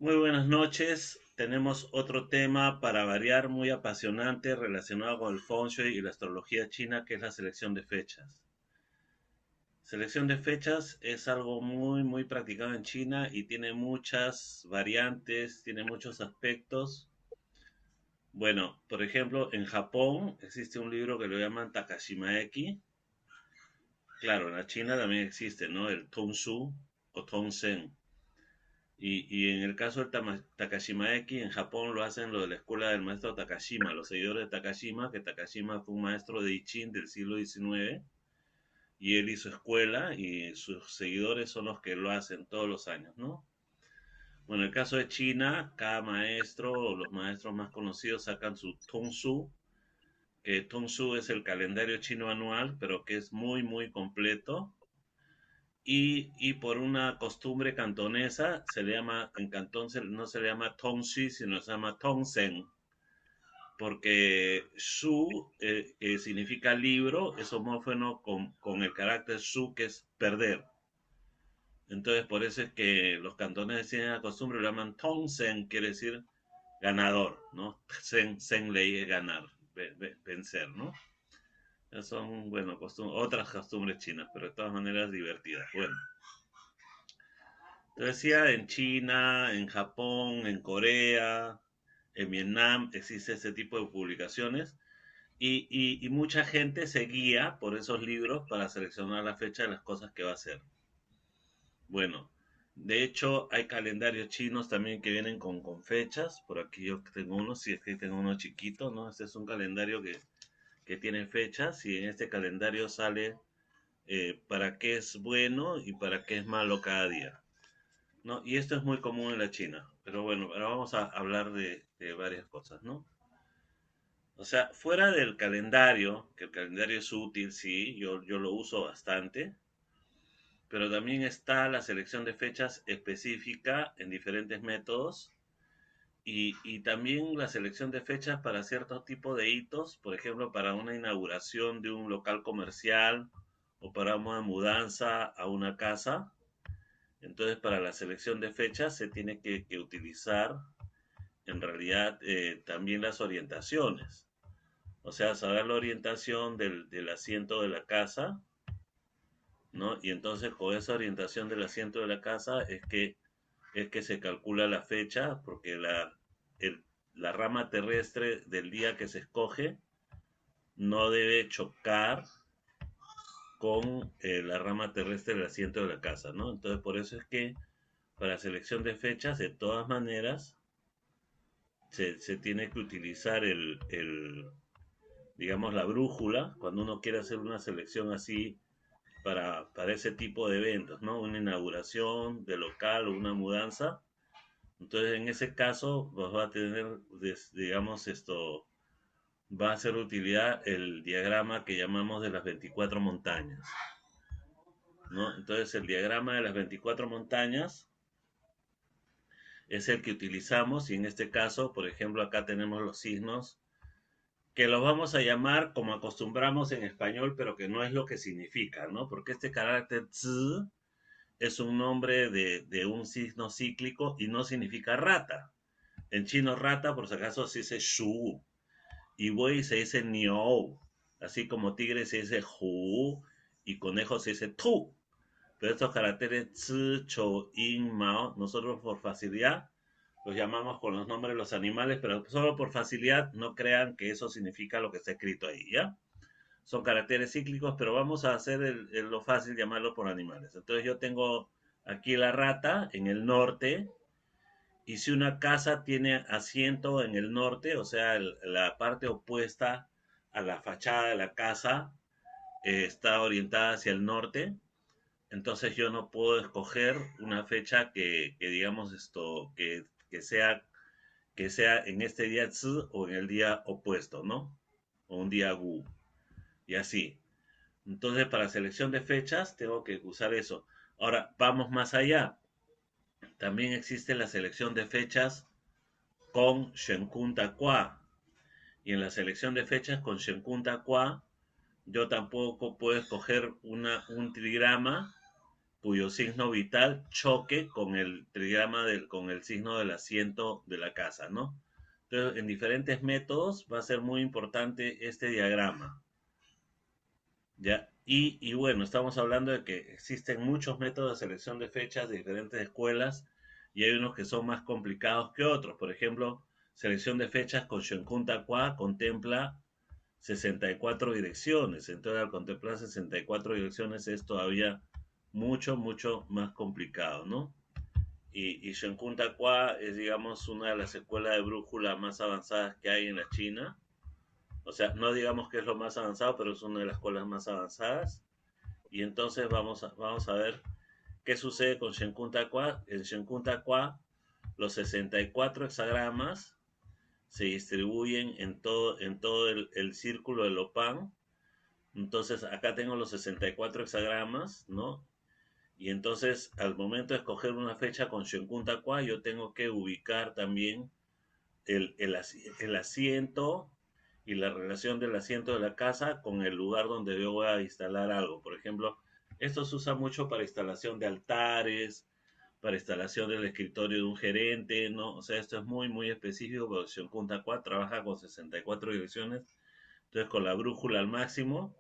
Muy buenas noches. Tenemos otro tema para variar muy apasionante relacionado con el Feng Shui y la astrología china, que es la selección de fechas. Selección de fechas es algo muy practicado en China y tiene muchas variantes, tiene muchos aspectos. Bueno, por ejemplo, en Japón existe un libro que lo llaman Takashimaeki. Claro, en la China también existe, ¿no? El Tongsu o Tongsen. Y en el caso del Takashima-eki, en Japón lo hacen lo de la escuela del maestro Takashima, los seguidores de Takashima, que Takashima fue un maestro de I Ching del siglo XIX, y él hizo escuela y sus seguidores son los que lo hacen todos los años, ¿no? Bueno, en el caso de China, cada maestro o los maestros más conocidos sacan su Tongsu, que Tongsu es el calendario chino anual, pero que es muy completo, y por una costumbre cantonesa se le llama, en Cantón no se le llama Tongxi, sino se llama Tongsen, porque Shu, que significa libro, es homófono con el carácter Shu, que es perder. Entonces, por eso es que los cantoneses tienen la costumbre, lo llaman Tongsen, quiere decir ganador, ¿no? Sen ley es ganar, vencer, ¿no? Esas son, bueno, otras costumbres chinas, pero de todas maneras divertidas. Bueno, te decía, en China, en Japón, en Corea, en Vietnam existe ese tipo de publicaciones y mucha gente se guía por esos libros para seleccionar la fecha de las cosas que va a hacer. Bueno, de hecho hay calendarios chinos también que vienen con fechas. Por aquí yo tengo uno, si es que tengo uno chiquito, ¿no? Este es un calendario que tiene fechas y en este calendario sale para qué es bueno y para qué es malo cada día. ¿No? Y esto es muy común en la China. Pero bueno, ahora vamos a hablar de varias cosas, ¿no? O sea, fuera del calendario, que el calendario es útil, sí, yo lo uso bastante, pero también está la selección de fechas específica en diferentes métodos y también la selección de fechas para cierto tipo de hitos, por ejemplo, para una inauguración de un local comercial o para una mudanza a una casa. Entonces, para la selección de fechas se tiene que utilizar en realidad también las orientaciones. O sea, saber la orientación del asiento de la casa, ¿no? Y entonces con esa orientación del asiento de la casa es que se calcula la fecha, porque la rama terrestre del día que se escoge no debe chocar con la rama terrestre del asiento de la casa, ¿no? Entonces por eso es que para selección de fechas, de todas maneras, se tiene que utilizar digamos, la brújula cuando uno quiere hacer una selección así para ese tipo de eventos, ¿no? Una inauguración de local o una mudanza. Entonces, en ese caso, pues va a tener, digamos, va a ser utilidad el diagrama que llamamos de las 24 montañas, ¿no? Entonces, el diagrama de las 24 montañas es el que utilizamos y en este caso, por ejemplo, acá tenemos los signos que los vamos a llamar como acostumbramos en español, pero que no es lo que significa, ¿no? Porque este carácter tz es un nombre de un signo cíclico y no significa rata. En chino rata, por si acaso, se dice shu, y buey se dice niou, así como tigre se dice hu, y conejo se dice tu. Pero estos caracteres tz, cho, in, mao, nosotros por facilidad los llamamos con los nombres de los animales, pero solo por facilidad no crean que eso significa lo que está escrito ahí, ¿ya? Son caracteres cíclicos, pero vamos a hacer lo fácil llamarlo por animales. Entonces yo tengo aquí la rata en el norte, y si una casa tiene asiento en el norte, o sea, la parte opuesta a la fachada de la casa está orientada hacia el norte, entonces yo no puedo escoger una fecha que digamos que sea en este día tzu o en el día opuesto, ¿no? O un día gu, y así. Entonces, para selección de fechas, tengo que usar eso. Ahora, vamos más allá. También existe la selección de fechas con Shenkun Takwa. Y en la selección de fechas con Shenkun Takwa, yo tampoco puedo escoger un trigrama cuyo signo vital choque con el trigrama con el signo del asiento de la casa, ¿no? Entonces, en diferentes métodos va a ser muy importante este diagrama, ¿ya? Y bueno, estamos hablando de que existen muchos métodos de selección de fechas de diferentes escuelas y hay unos que son más complicados que otros. Por ejemplo, selección de fechas con Shunkuntakwa contempla 64 direcciones. Entonces, al contemplar 64 direcciones es todavía mucho, mucho más complicado, ¿no? Y Shenkun Takwa es, digamos, una de las escuelas de brújula más avanzadas que hay en la China. O sea, no digamos que es lo más avanzado, pero es una de las escuelas más avanzadas. Y entonces vamos a ver qué sucede con Shenkun Takwa. En Shenkun Takwa, los 64 hexagramas se distribuyen en todo el círculo de Lopan. Entonces, acá tengo los 64 hexagramas, ¿no? Y entonces, al momento de escoger una fecha con Shenkun Takwa, yo tengo que ubicar también el asiento y la relación del asiento de la casa con el lugar donde yo voy a instalar algo. Por ejemplo, esto se usa mucho para instalación de altares, para instalación del escritorio de un gerente, ¿no? O sea, esto es muy, muy específico, porque Shenkun Takwa trabaja con 64 direcciones, entonces con la brújula al máximo,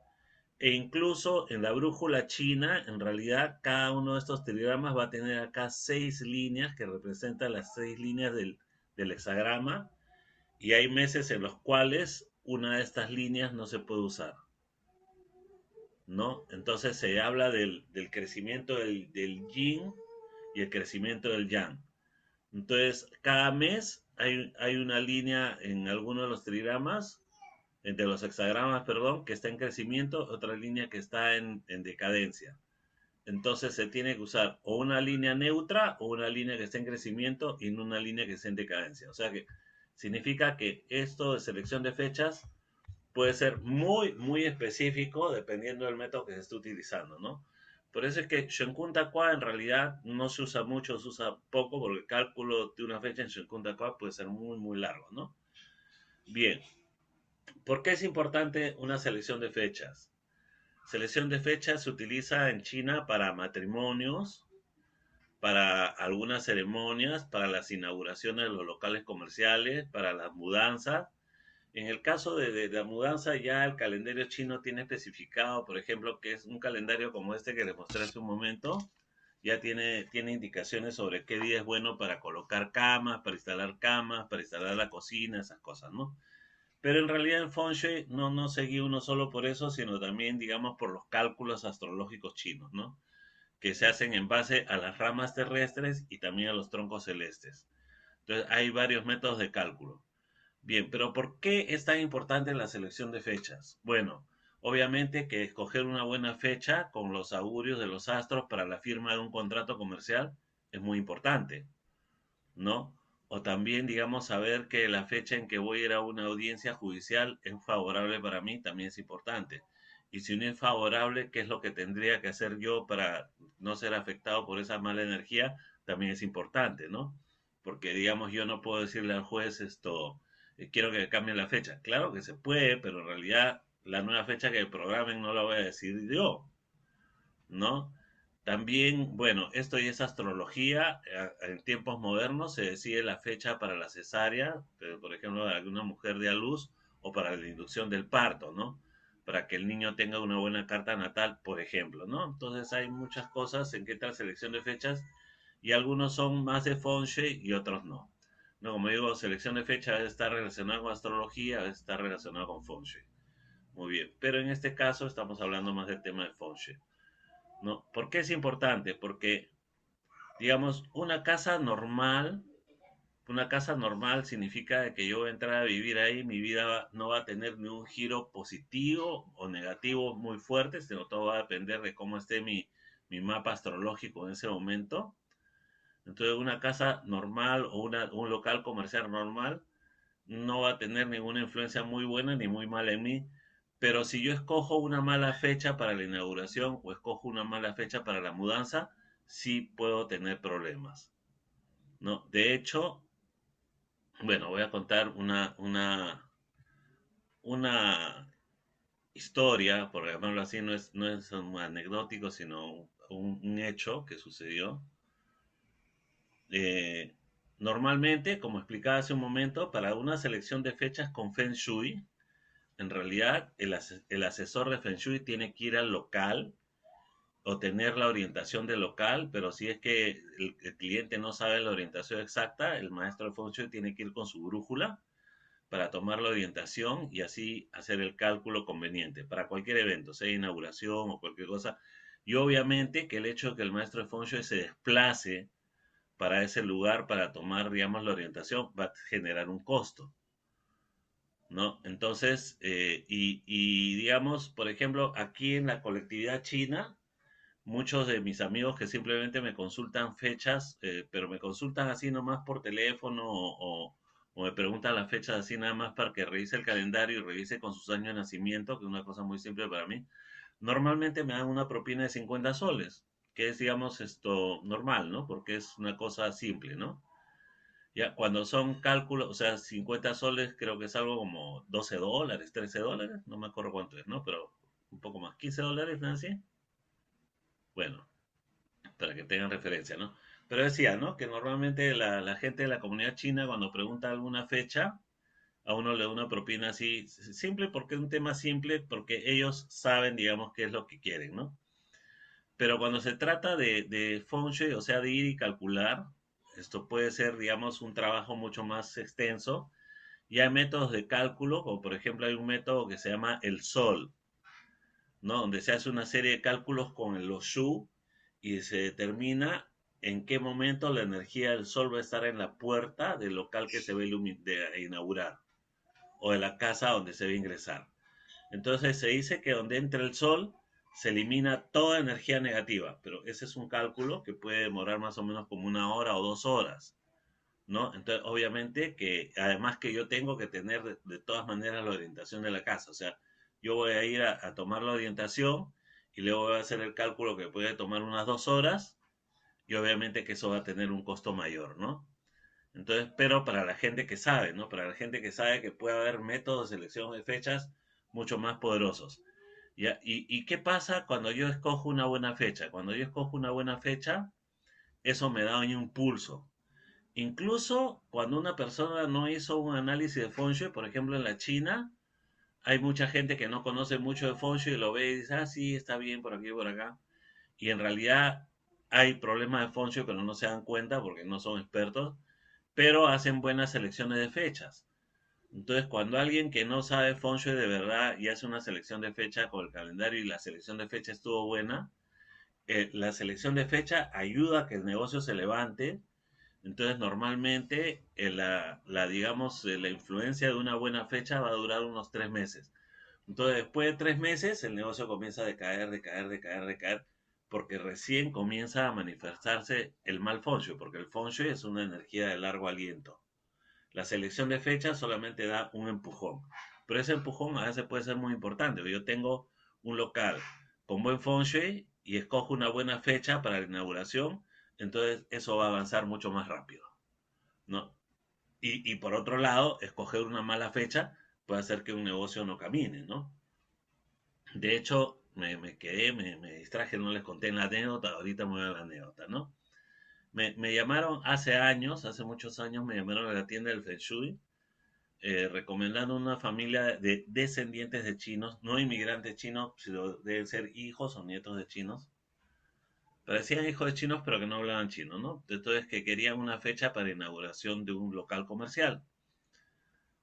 e incluso en la brújula china, en realidad, cada uno de estos telegramas va a tener acá 6 líneas que representan las 6 líneas del hexagrama. Y hay meses en los cuales una de estas líneas no se puede usar, ¿no? Entonces se habla del crecimiento del yin y el crecimiento del yang. Entonces, cada mes hay una línea en alguno de los trigramas, entre los hexagramas, perdón, que está en crecimiento, otra línea que está en decadencia. Entonces se tiene que usar o una línea neutra o una línea que esté en crecimiento y no una línea que esté en decadencia. O sea que significa que esto de selección de fechas puede ser muy, muy específico dependiendo del método que se esté utilizando, ¿no? Por eso es que Shenkun Takwa en realidad no se usa mucho, se usa poco, porque el cálculo de una fecha en Shenkun Takwa puede ser muy, muy largo, ¿no? Bien, ¿por qué es importante una selección de fechas? Selección de fechas se utiliza en China para matrimonios, para algunas ceremonias, para las inauguraciones de los locales comerciales, para las mudanzas. En el caso de la mudanza, ya el calendario chino tiene especificado, por ejemplo, que es un calendario como este que les mostré hace un momento, ya tiene indicaciones sobre qué día es bueno para colocar camas, para instalar la cocina, esas cosas, ¿no? Pero en realidad en Feng Shui no seguí uno solo por eso, sino también, digamos, por los cálculos astrológicos chinos, ¿no? Que se hacen en base a las ramas terrestres y también a los troncos celestes. Entonces, hay varios métodos de cálculo. Bien, pero ¿por qué es tan importante la selección de fechas? Bueno, obviamente que escoger una buena fecha con los augurios de los astros para la firma de un contrato comercial es muy importante, ¿no? O también, digamos, saber que la fecha en que voy a ir a una audiencia judicial es favorable para mí también es importante. Y si no es favorable, ¿qué es lo que tendría que hacer yo para no ser afectado por esa mala energía? También es importante, ¿no? Porque, digamos, yo no puedo decirle al juez esto, quiero que cambie la fecha. Claro que se puede, pero en realidad la nueva fecha que programen no la voy a decir yo, ¿no? También, bueno, esto ya es astrología. En tiempos modernos se decide la fecha para la cesárea, por ejemplo, de alguna mujer de a luz o para la inducción del parto, ¿no? Para que el niño tenga una buena carta natal, por ejemplo, ¿no? Entonces hay muchas cosas en que entra selección de fechas y algunos son más de feng shui y otros no. No, como digo, selección de fechas está relacionada con astrología, está relacionada con feng shui. Muy bien, pero en este caso estamos hablando más del tema de feng shui. ¿No? ¿Por qué es importante? Porque, digamos, una casa normal significa que yo voy a entrar a vivir ahí, mi vida no va a tener ni un giro positivo o negativo muy fuerte, sino todo va a depender de cómo esté mi mapa astrológico en ese momento. Entonces, una casa normal o un local comercial normal no va a tener ninguna influencia muy buena ni muy mala en mí. Pero si yo escojo una mala fecha para la inauguración o escojo una mala fecha para la mudanza, sí puedo tener problemas, ¿no? De hecho, bueno, voy a contar una historia, por llamarlo así, no es un anecdótico, sino con un hecho que sucedió. Eh, Normalmente, como explicaba hace un momento, para una selección de fechas con Feng Shui, en realidad el asesor de Feng Shui tiene que ir al local o tener la orientación del local, pero si es que el cliente no sabe la orientación exacta, el maestro de Feng Shui tiene que ir con su brújula para tomar la orientación y así hacer el cálculo conveniente para cualquier evento, sea inauguración o cualquier cosa. Y obviamente que el hecho de que el maestro de Feng Shui se desplace para ese lugar para tomar, digamos, la orientación va a generar un costo, ¿no? Entonces, digamos, por ejemplo, aquí en la colectividad china, muchos de mis amigos que simplemente me consultan fechas, pero me consultan así nomás por teléfono o me preguntan las fechas así nada más para que revise el calendario y revise con sus años de nacimiento, que es una cosa muy simple para mí. Normalmente me dan una propina de 50 soles, que es, digamos, esto normal, ¿no? Porque es una cosa simple, ¿no? Ya, cuando son cálculos, o sea, 50 soles creo que es algo como 12 dólares, 13 dólares, no me acuerdo cuánto es, ¿no? Pero un poco más, 15 dólares, Nancy. Bueno, para que tengan referencia, ¿no? Pero decía, ¿no? Que normalmente la gente de la comunidad china cuando pregunta alguna fecha, a uno le da una propina así, simple porque es un tema simple, porque ellos saben, digamos, qué es lo que quieren, ¿no? Pero cuando se trata de feng shui, o sea, de ir y calcular, esto puede ser, digamos, un trabajo mucho más extenso. Y hay métodos de cálculo, como por ejemplo hay un método que se llama el sol, ¿no? Donde se hace una serie de cálculos con los shu y se determina en qué momento la energía del sol va a estar en la puerta del local que se va a inaugurar o de la casa donde se va a ingresar. Entonces se dice que donde entra el sol se elimina toda energía negativa, pero ese es un cálculo que puede demorar más o menos como 1 hora o 2 horas, ¿no? Entonces, obviamente que además que yo tengo que tener de todas maneras la orientación de la casa, o sea, yo voy a ir a tomar la orientación y luego voy a hacer el cálculo que puede tomar unas 2 horas y obviamente que eso va a tener un costo mayor, ¿no? Entonces, pero para la gente que sabe, ¿no? Para la gente que sabe que puede haber métodos de selección de fechas mucho más poderosos. ¿Ya? ¿Y qué pasa cuando yo escojo una buena fecha? Cuando yo escojo una buena fecha, eso me da un impulso. Incluso cuando una persona no hizo un análisis de Feng Shui, por ejemplo en la China, hay mucha gente que no conoce mucho de Feng Shui y lo ve y dice, ah, sí, está bien por aquí y por acá. Y en realidad hay problemas de Feng Shui, pero no se dan cuenta porque no son expertos, pero hacen buenas selecciones de fechas. Entonces, cuando alguien que no sabe Feng Shui de verdad y hace una selección de fecha con el calendario y la selección de fecha estuvo buena, la selección de fecha ayuda a que el negocio se levante. Entonces, normalmente digamos, la influencia de una buena fecha va a durar unos 3 meses. Entonces, después de 3 meses, el negocio comienza a decaer, decaer, decaer, decaer, porque recién comienza a manifestarse el mal feng shui, porque el feng shui es una energía de largo aliento. La selección de fechas solamente da un empujón, pero ese empujón a veces puede ser muy importante. Yo tengo un local con buen feng shui y escojo una buena fecha para la inauguración, entonces eso va a avanzar mucho más rápido, ¿no? Y por otro lado, escoger una mala fecha puede hacer que un negocio no camine, ¿no? De hecho, me distraje, no les conté la anécdota, ahorita me voy a la anécdota, ¿no? Me llamaron hace años, hace muchos años, me llamaron a la tienda del Feng Shui, recomendando una familia de descendientes de chinos, no inmigrantes chinos, sino deben ser hijos o nietos de chinos. Parecían hijos de chinos, pero que no hablaban chino, ¿no? Entonces, que querían una fecha para inauguración de un local comercial.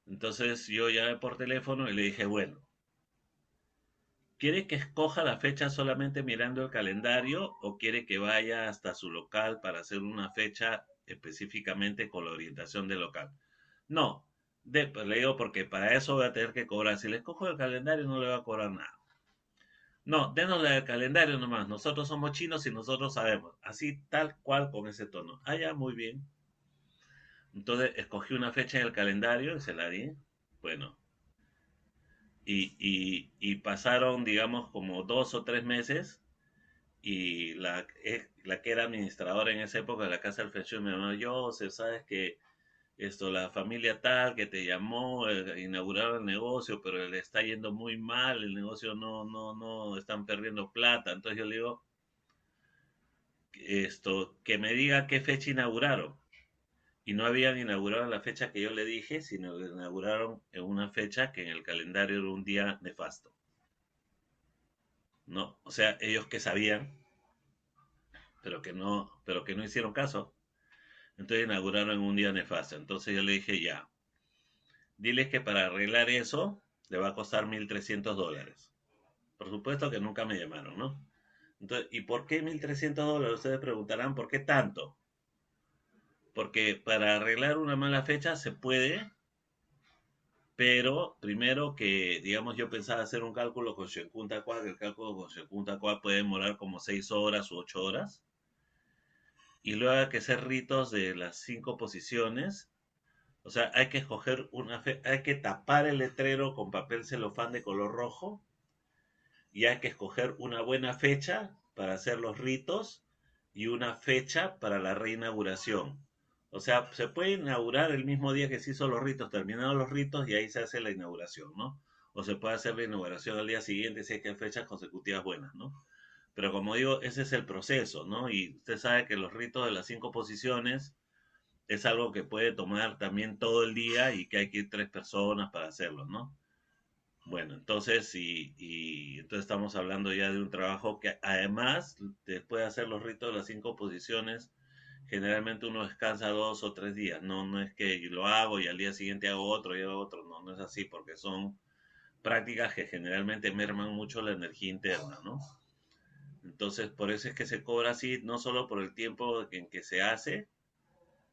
Entonces, yo llamé por teléfono y le dije, bueno, ¿quiere que escoja la fecha solamente mirando el calendario o quiere que vaya hasta su local para hacer una fecha específicamente con la orientación del local? No, pues le digo porque para eso voy a tener que cobrar. Si le escojo el calendario no le va a cobrar nada. No, denosle el calendario nomás. Nosotros somos chinos y nosotros sabemos. Así tal cual con ese tono. Ah, ya, muy bien. Entonces escogí una fecha en el calendario y se la di. Bueno, y pasaron, digamos, como 2 o 3 meses y la que era administradora en esa época de la casa del Feng Shui me llamó, yo, sabes que la familia tal que te llamó, inauguraron el negocio, pero le está yendo muy mal, el negocio no, están perdiendo plata. Entonces yo le digo, que me diga qué fecha inauguraron. Y no habían inaugurado en la fecha que yo le dije, sino que inauguraron en una fecha que en el calendario era un día nefasto, ¿no? O sea, ellos que sabían, pero que no hicieron caso. Entonces inauguraron en un día nefasto. Entonces yo le dije, ya, diles que para arreglar eso le va a costar $1.300. Por supuesto que nunca me llamaron, ¿no? Entonces, ¿y por qué $1.300? Ustedes preguntarán, ¿por qué tanto? Porque para arreglar una mala fecha se puede, pero primero que, digamos, yo pensaba hacer un cálculo con Shenkuntakwa, que el cálculo con Shenkuntakwa puede demorar como 6 horas u 8 horas, y luego hay que hacer ritos de las 5 posiciones. O sea, hay que escoger hay que tapar el letrero con papel celofán de color rojo, y hay que escoger una buena fecha para hacer los ritos y una fecha para la reinauguración. O sea, se puede inaugurar el mismo día que se hizo los ritos, terminados los ritos y ahí se hace la inauguración, ¿no? O se puede hacer la inauguración al día siguiente si hay que fechas consecutivas buenas, ¿no? Pero como digo, ese es el proceso, ¿no? Y usted sabe que los ritos de las 5 posiciones es algo que puede tomar también todo el día y que hay que ir 3 personas para hacerlo, ¿no? Bueno, entonces, entonces estamos hablando ya de un trabajo que además, después de hacer los ritos de las 5 posiciones, generalmente uno descansa 2 o 3 días. No, no es que lo hago y al día siguiente hago otro y hago otro. No, no es así, porque son prácticas que generalmente merman mucho la energía interna, ¿no? Entonces, por eso es que se cobra así, no solo por el tiempo en que se hace,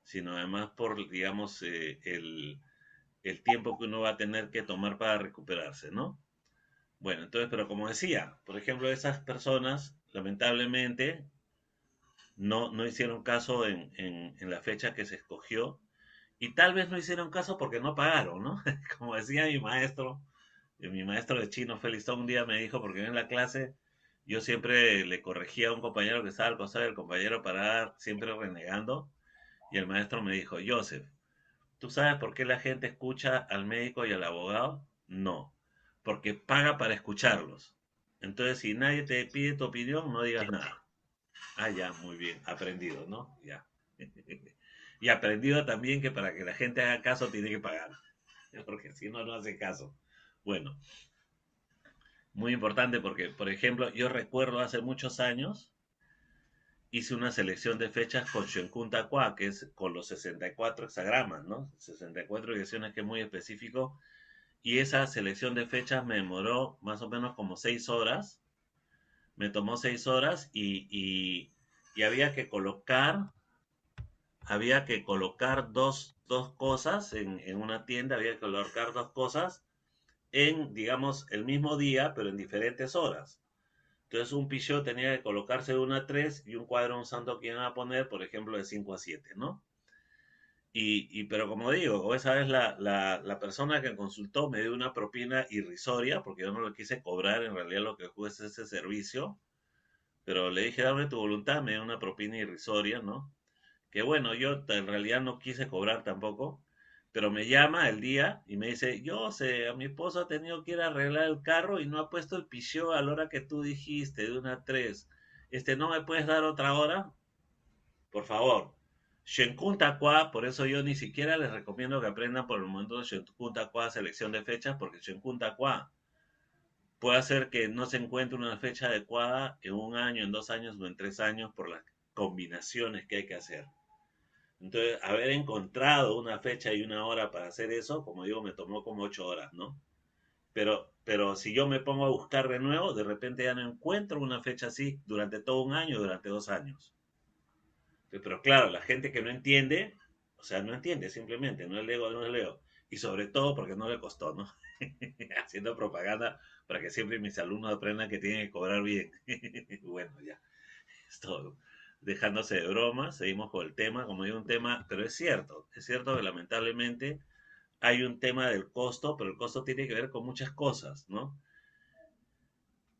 sino además por, digamos, el tiempo que uno va a tener que tomar para recuperarse, ¿no? Bueno, entonces, pero como decía, por ejemplo, esas personas, lamentablemente, no hicieron caso en la fecha que se escogió y tal vez no hicieron caso porque no pagaron, ¿no? Como decía mi maestro de chino, Felistón, un día me dijo, porque en la clase yo siempre le corregía a un compañero que estaba al costado del compañero para dar, siempre renegando, y el maestro me dijo, Joseph, ¿tú sabes por qué la gente escucha al médico y al abogado? No, porque paga para escucharlos. Entonces, si nadie te pide tu opinión, no digas nada. Ah, ya, muy bien, aprendido, ¿no? Ya. Y aprendido también que para que la gente haga caso tiene que pagar, porque si no, no hace caso. Bueno, muy importante porque, por ejemplo, yo recuerdo hace muchos años, hice una selección de fechas con Shenkun Takwa, que es con los 64 hexagramas, ¿no? 64 direcciones, que es muy específico. Y esa selección de fechas me demoró más o menos como 6 horas. Me tomó 6 horas y había que colocar dos cosas en una tienda, había que colocar dos cosas en, digamos, el mismo día, pero en diferentes horas. Entonces un pichot tenía que colocarse de 1 a 3 y un cuadro un santo que iban a poner, por ejemplo, de 5 a 7, ¿no? Pero como digo, esa vez la persona que consultó me dio una propina irrisoria, porque yo no lo quise cobrar en realidad lo que cuesta ese servicio, pero le dije, dame tu voluntad, me dio una propina irrisoria, ¿no? Que bueno, yo en realidad no quise cobrar tampoco, pero me llama el día y me dice, yo sé, a mi esposo ha tenido que ir a arreglar el carro y no ha puesto el pichó a la hora que tú dijiste, de 1 a 3. ¿No me puedes dar otra hora? Por favor. Shenkun Takwa, por eso yo ni siquiera les recomiendo que aprendan por el momento de Shenkun Takwa selección de fechas, porque Shenkun Takwa puede hacer que no se encuentre una fecha adecuada en un año, en 2 años o en 3 años por las combinaciones que hay que hacer. Entonces, haber encontrado una fecha y una hora para hacer eso, como digo, me tomó como 8 horas, ¿no? Pero si yo me pongo a buscar de nuevo, de repente ya no encuentro una fecha así durante todo un año, durante 2 años. Pero claro, la gente que no entiende, o sea, no entiende simplemente, no es leo, no es leo. Y sobre todo porque no le costó, ¿no? Haciendo propaganda para que siempre mis alumnos aprendan que tienen que cobrar bien. Bueno, ya, es todo. Dejándose de bromas, seguimos con el tema, como digo, un tema, pero es cierto que lamentablemente hay un tema del costo, pero el costo tiene que ver con muchas cosas, ¿no?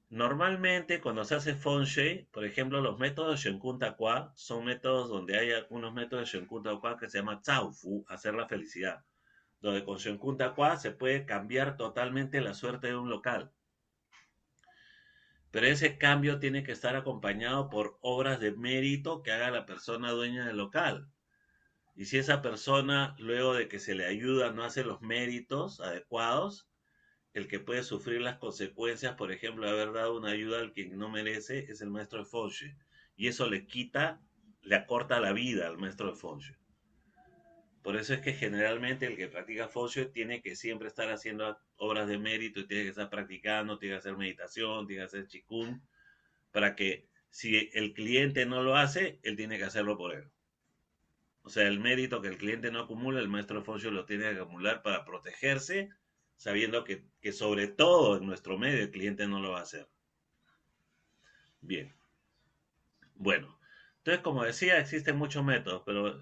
Normalmente, cuando se hace feng shui, por ejemplo, los métodos de Shenkun Takwa son métodos donde hay algunos métodos de Shenkun Takwa que se llama Zhao Fu, hacer la felicidad, donde con Shenkun Takwa se puede cambiar totalmente la suerte de un local. Pero ese cambio tiene que estar acompañado por obras de mérito que haga la persona dueña del local. Y si esa persona, luego de que se le ayuda, no hace los méritos adecuados, el que puede sufrir las consecuencias, por ejemplo, de haber dado una ayuda al quien no merece, es el maestro de Feng Shui. Y eso le quita, le acorta la vida al maestro de Feng Shui. Por eso es que generalmente el que practica Feng Shui tiene que siempre estar haciendo obras de mérito y tiene que estar practicando, tiene que hacer meditación, tiene que hacer Qigong, para que si el cliente no lo hace, él tiene que hacerlo por él. O sea, el mérito que el cliente no acumula, el maestro de Feng Shui lo tiene que acumular para protegerse, sabiendo que sobre todo en nuestro medio el cliente no lo va a hacer. Bien, bueno. Entonces, como decía, existen muchos métodos, pero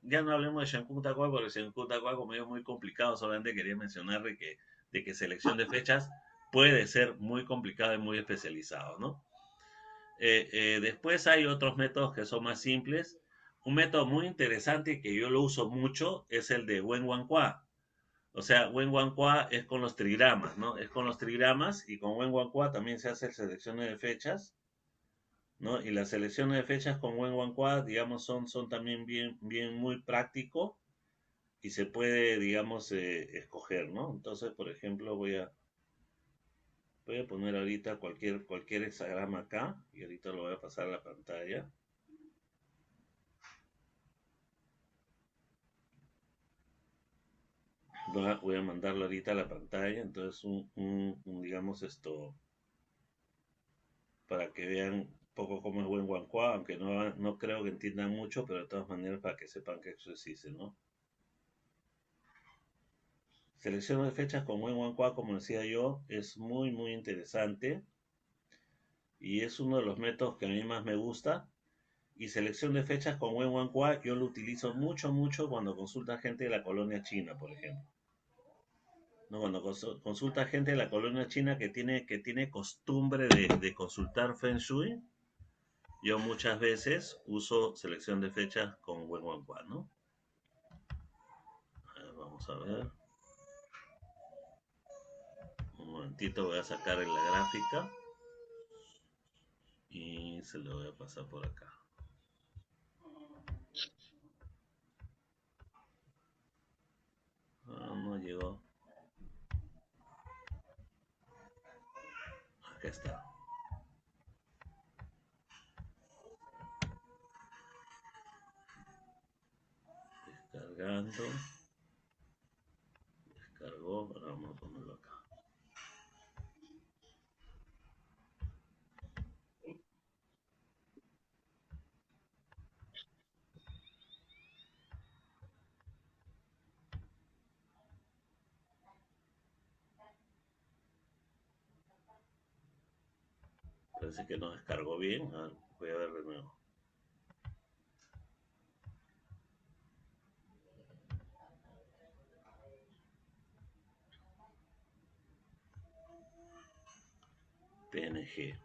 ya no hablemos de Shen Kung Takua, porque Shen Kung Takua como es muy complicado, solamente quería mencionar de que selección de fechas puede ser muy complicado y muy especializado, ¿no? Después hay otros métodos que son más simples. Un método muy interesante que yo lo uso mucho es el de Wen Wan Kwa. O sea, Wen Wan Kwa es con los trigramas, ¿no? Es con los trigramas y con Wen Wan Kwa también se hacen selecciones de fechas, ¿no? Y las selecciones de fechas con Wen Wan Kwa, digamos, son también bien muy práctico y se puede, digamos, escoger, ¿no? Entonces, por ejemplo, voy a poner ahorita cualquier hexagrama acá y ahorita lo voy a pasar a la pantalla. Voy a mandarlo ahorita a la pantalla, entonces digamos esto, para que vean un poco cómo es Wen Wan Kwa, aunque no creo que entiendan mucho, pero de todas maneras para que sepan que eso existe, ¿no? Selección de fechas con Wen Wan Kwa, como decía yo, es muy interesante y es uno de los métodos que a mí más me gusta. Y selección de fechas con Wen Wan Kwa yo lo utilizo mucho cuando consulta gente de la colonia china, por ejemplo. No, cuando consulta gente de la colonia china que tiene costumbre de consultar Feng Shui, yo muchas veces uso selección de fechas con Wen Wan Kwa, ¿no? A ver, vamos a ver. Un momentito, voy a sacar en la gráfica y se lo voy a pasar por acá. Ah, no llegó. Acá está. Descargando. Descargó. Ahora vamos a ponerlo acá. Parece que no descargó bien. A ver, voy a ver de nuevo. PNG.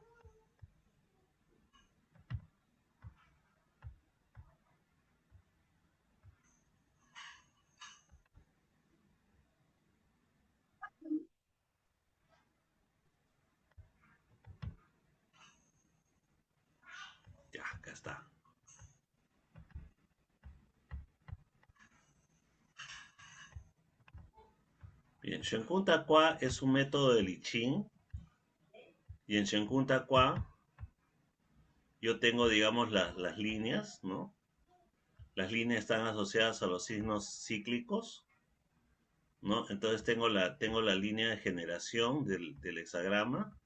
Ya, acá está. Bien, Shen Kung Takua es un método de Li Ching. Y en Shen Kung Takua yo tengo, digamos, las líneas, ¿no? Las líneas están asociadas a los signos cíclicos, ¿no? Entonces tengo la línea de generación del hexagrama.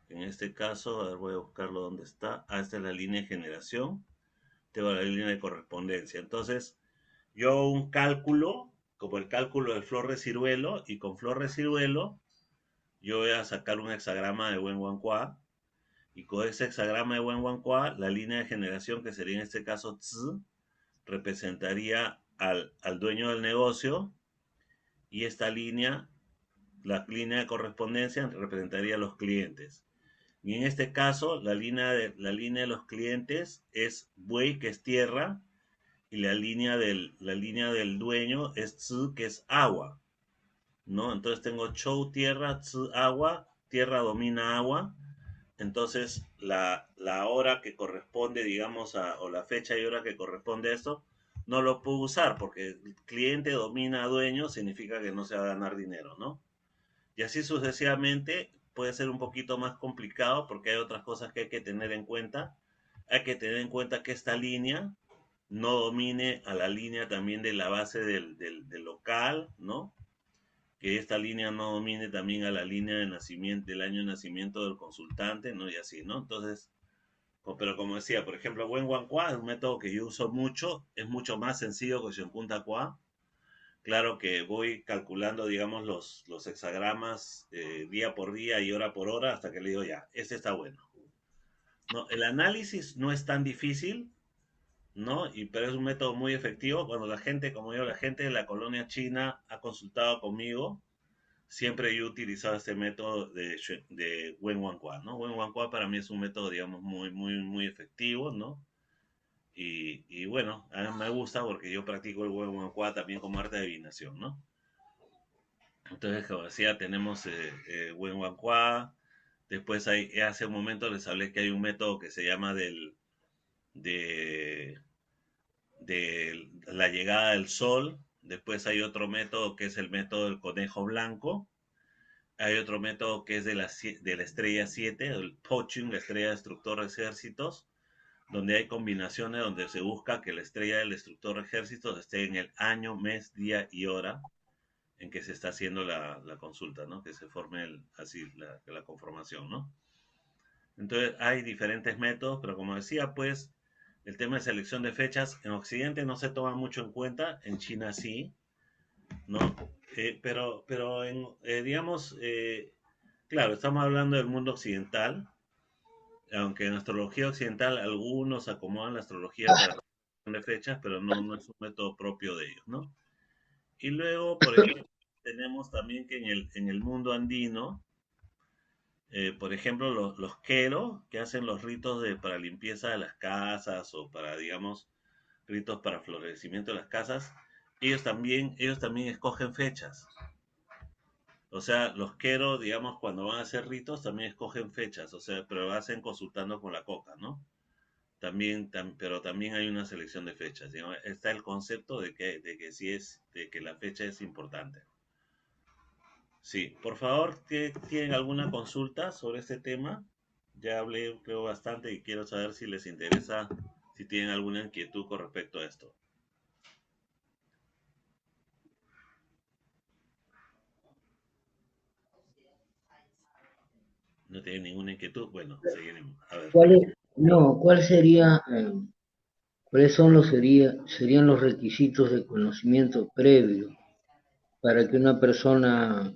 En este caso, a ver, voy a buscarlo dónde está. Ah, esta es la línea de generación. Tengo la línea de correspondencia. Entonces, yo hago un cálculo, como el cálculo del flor de ciruelo, y con flor de ciruelo, yo voy a sacar un hexagrama de Wen Wan Kwa. Y con ese hexagrama de Wen Wan Kwa, la línea de generación, que sería en este caso Tz, representaría al dueño del negocio, y esta línea, la línea de correspondencia, representaría a los clientes. Y en este caso, la línea de los clientes es buey, que es tierra, y la línea del dueño es Tzu, que es agua, ¿no? Entonces tengo Chou, tierra, Tzu, agua, tierra domina agua, entonces la hora que corresponde, digamos, o la fecha y hora que corresponde a esto, no lo puedo usar porque el cliente domina a dueño, significa que no se va a ganar dinero, ¿no? Y así sucesivamente puede ser un poquito más complicado porque hay otras cosas que hay que tener en cuenta. Hay que tener en cuenta que esta línea no domine a la línea también de la base del local, ¿no? Que esta línea no domine también a la línea de nacimiento, del año de nacimiento del consultante, ¿no? Y así, ¿no? Entonces, pero como decía, por ejemplo, Wen Wan Kwa es un método que yo uso mucho, es mucho más sencillo que Punta Kwa. Claro que voy calculando, digamos, los hexagramas día por día y hora por hora hasta que le digo, ya, este está bueno. No, el análisis no es tan difícil, ¿no? Pero es un método muy efectivo. Cuando la gente, como yo, la gente de la colonia china ha consultado conmigo, siempre yo he utilizado este método de Wen Wan Kwa, ¿no? Wen Wan Kwa para mí es un método, digamos, muy efectivo, ¿no? Y bueno, a mí me gusta porque yo practico el Wen Wan Kwa también como arte de adivinación, ¿no? Entonces, como decía, tenemos Wen Wan Kwa. Después hace un momento les hablé que hay un método que se llama de, de la llegada del sol. Después hay otro método que es el método del conejo blanco. Hay otro método que es de la estrella 7, el poaching, la estrella destructor de ejércitos, donde hay combinaciones donde se busca que la estrella del destructor de ejércitos esté en el año, mes, día y hora en que se está haciendo la consulta, ¿no? Que se forme así la conformación, ¿no? Entonces hay diferentes métodos, pero como decía, pues el tema de selección de fechas en Occidente no se toma mucho en cuenta, en China sí, ¿no? Digamos, claro, estamos hablando del mundo occidental, aunque en astrología occidental algunos acomodan la astrología para la selección de fechas, pero no es un método propio de ellos, ¿no? Y luego, por ejemplo, tenemos también que en el mundo andino, por ejemplo, los queros que hacen los ritos para limpieza de las casas o para, digamos, ritos para florecimiento de las casas, ellos también escogen fechas. O sea, los queros, digamos, cuando van a hacer ritos, también escogen fechas, o sea, pero lo hacen consultando con la coca, ¿no? Pero también hay una selección de fechas. Digamos, está el concepto de que sí de que la fecha es importante. Sí, por favor, ¿tienen alguna consulta sobre este tema? Ya hablé, creo, bastante y quiero saber si les interesa, si tienen alguna inquietud con respecto a esto. ¿No tienen ninguna inquietud? Bueno, seguiremos. A ver. No, ¿cuál sería, cuáles serían los requisitos de conocimiento previo para que una persona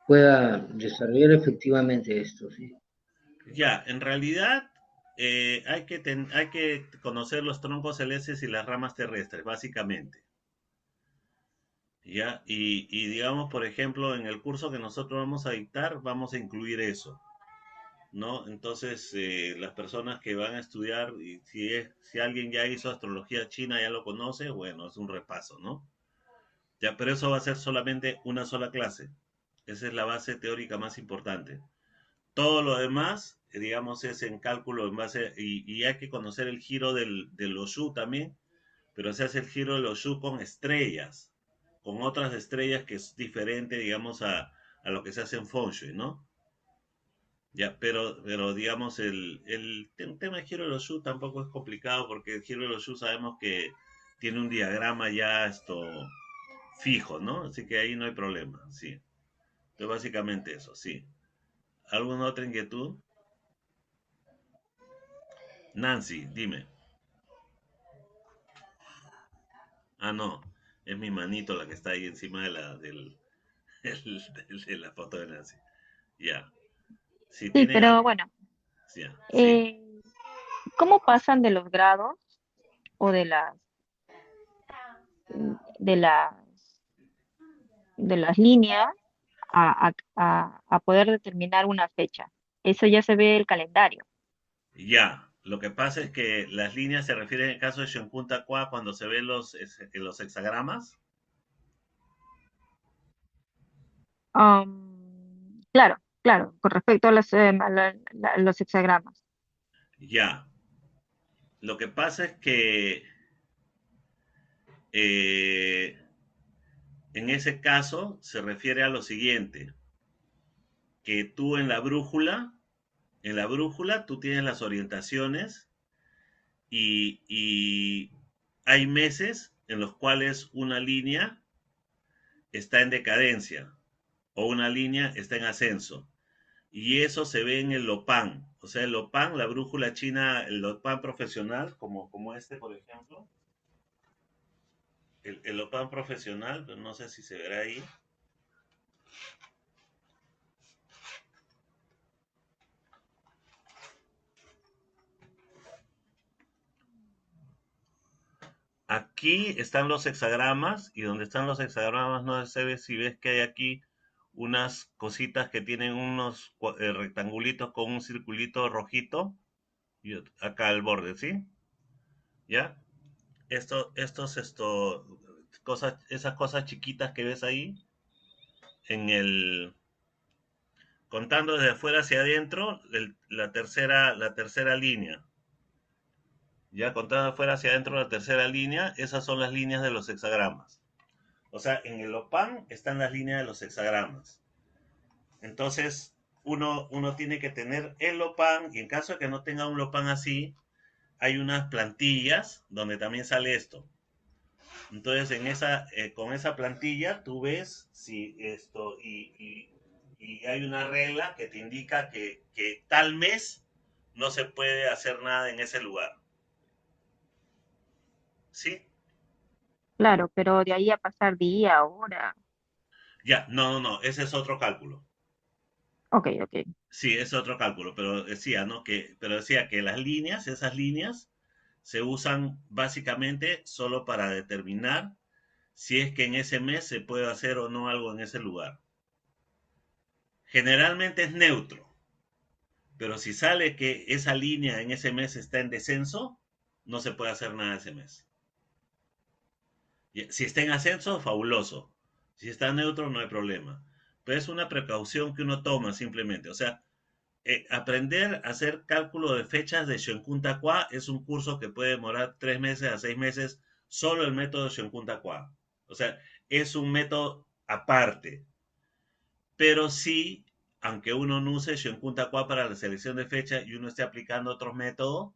pueda desarrollar efectivamente esto, ¿sí? Ya, en realidad hay que conocer los troncos celestes y las ramas terrestres, básicamente. ¿Ya? Y digamos, por ejemplo, en el curso que nosotros vamos a dictar, vamos a incluir eso. ¿No? Entonces, las personas que van a estudiar, y si alguien ya hizo astrología china, ya lo conoce, bueno, es un repaso, ¿no? Ya, pero eso va a ser solamente una sola clase. Esa es la base teórica más importante. Todo lo demás, digamos, es en cálculo en base, y hay que conocer el giro del Oshu también, pero se hace el giro del Oshu con estrellas, con otras estrellas que es diferente, digamos, a lo que se hace en Feng Shui, ¿no? Ya, pero digamos, el tema del giro de los Shu tampoco es complicado porque el giro de los Shu sabemos que tiene un diagrama ya esto fijo, ¿no? Así que ahí no hay problema, sí. Entonces, básicamente eso, sí. ¿Alguna otra inquietud? Nancy, dime. Ah, no, es mi manito la que está ahí encima de la foto de Nancy. Ya. Si Sí, tienen pero algo, bueno, ya, sí. eh, ¿cómo pasan de los grados o de las, de las líneas a poder determinar una fecha? Eso ya se ve el calendario. Ya, lo que pasa es que las líneas se refieren en el caso de Shunkunta Kwa cuando se ven los hexagramas. Claro, Claro, con respecto a los hexagramas. Ya. Lo que pasa es que eh, en ese caso se refiere a lo siguiente, que tú en la brújula tú tienes las orientaciones y hay meses en los cuales una línea está en decadencia o una línea está en ascenso. Y eso se ve en el Lopan. O sea, el Lopan, la brújula china, el Lopan profesional, como este, por ejemplo. El Lopan profesional, pero no sé si se verá ahí. Aquí están los hexagramas y donde están los hexagramas no se ve si ves que hay aquí unas cositas que tienen unos rectangulitos con un circulito rojito y acá al borde, ¿sí? ¿Ya? Cosas, esas cosas chiquitas que ves ahí en el, contando desde afuera hacia adentro, la tercera línea. Ya contando de afuera hacia adentro la tercera línea, esas son las líneas de los hexagramas. O sea, en el OPAN están las líneas de los hexagramas. Entonces, uno tiene que tener el OPAN y en caso de que no tenga un OPAN así, hay unas plantillas donde también sale esto. Entonces, con esa plantilla tú ves si esto y hay una regla que te indica que tal mes no se puede hacer nada en ese lugar. ¿Sí? Claro, pero de ahí a pasar día, hora. Ya, no, ese es otro cálculo. Ok, ok. Sí, es otro cálculo, pero decía que esas líneas, se usan básicamente solo para determinar si es que en ese mes se puede hacer o no algo en ese lugar. Generalmente es neutro, pero si sale que esa línea en ese mes está en descenso, no se puede hacer nada ese mes. Si está en ascenso, fabuloso. Si está neutro, no hay problema. Pero es una precaución que uno toma simplemente. O sea, aprender a hacer cálculo de fechas de Shunkuntakwa es un curso que puede demorar 3 meses a 6 meses, solo el método de Shunkuntakwa. O sea, es un método aparte. Pero sí, aunque uno no use Shunkuntakwa para la selección de fecha y uno esté aplicando otros métodos,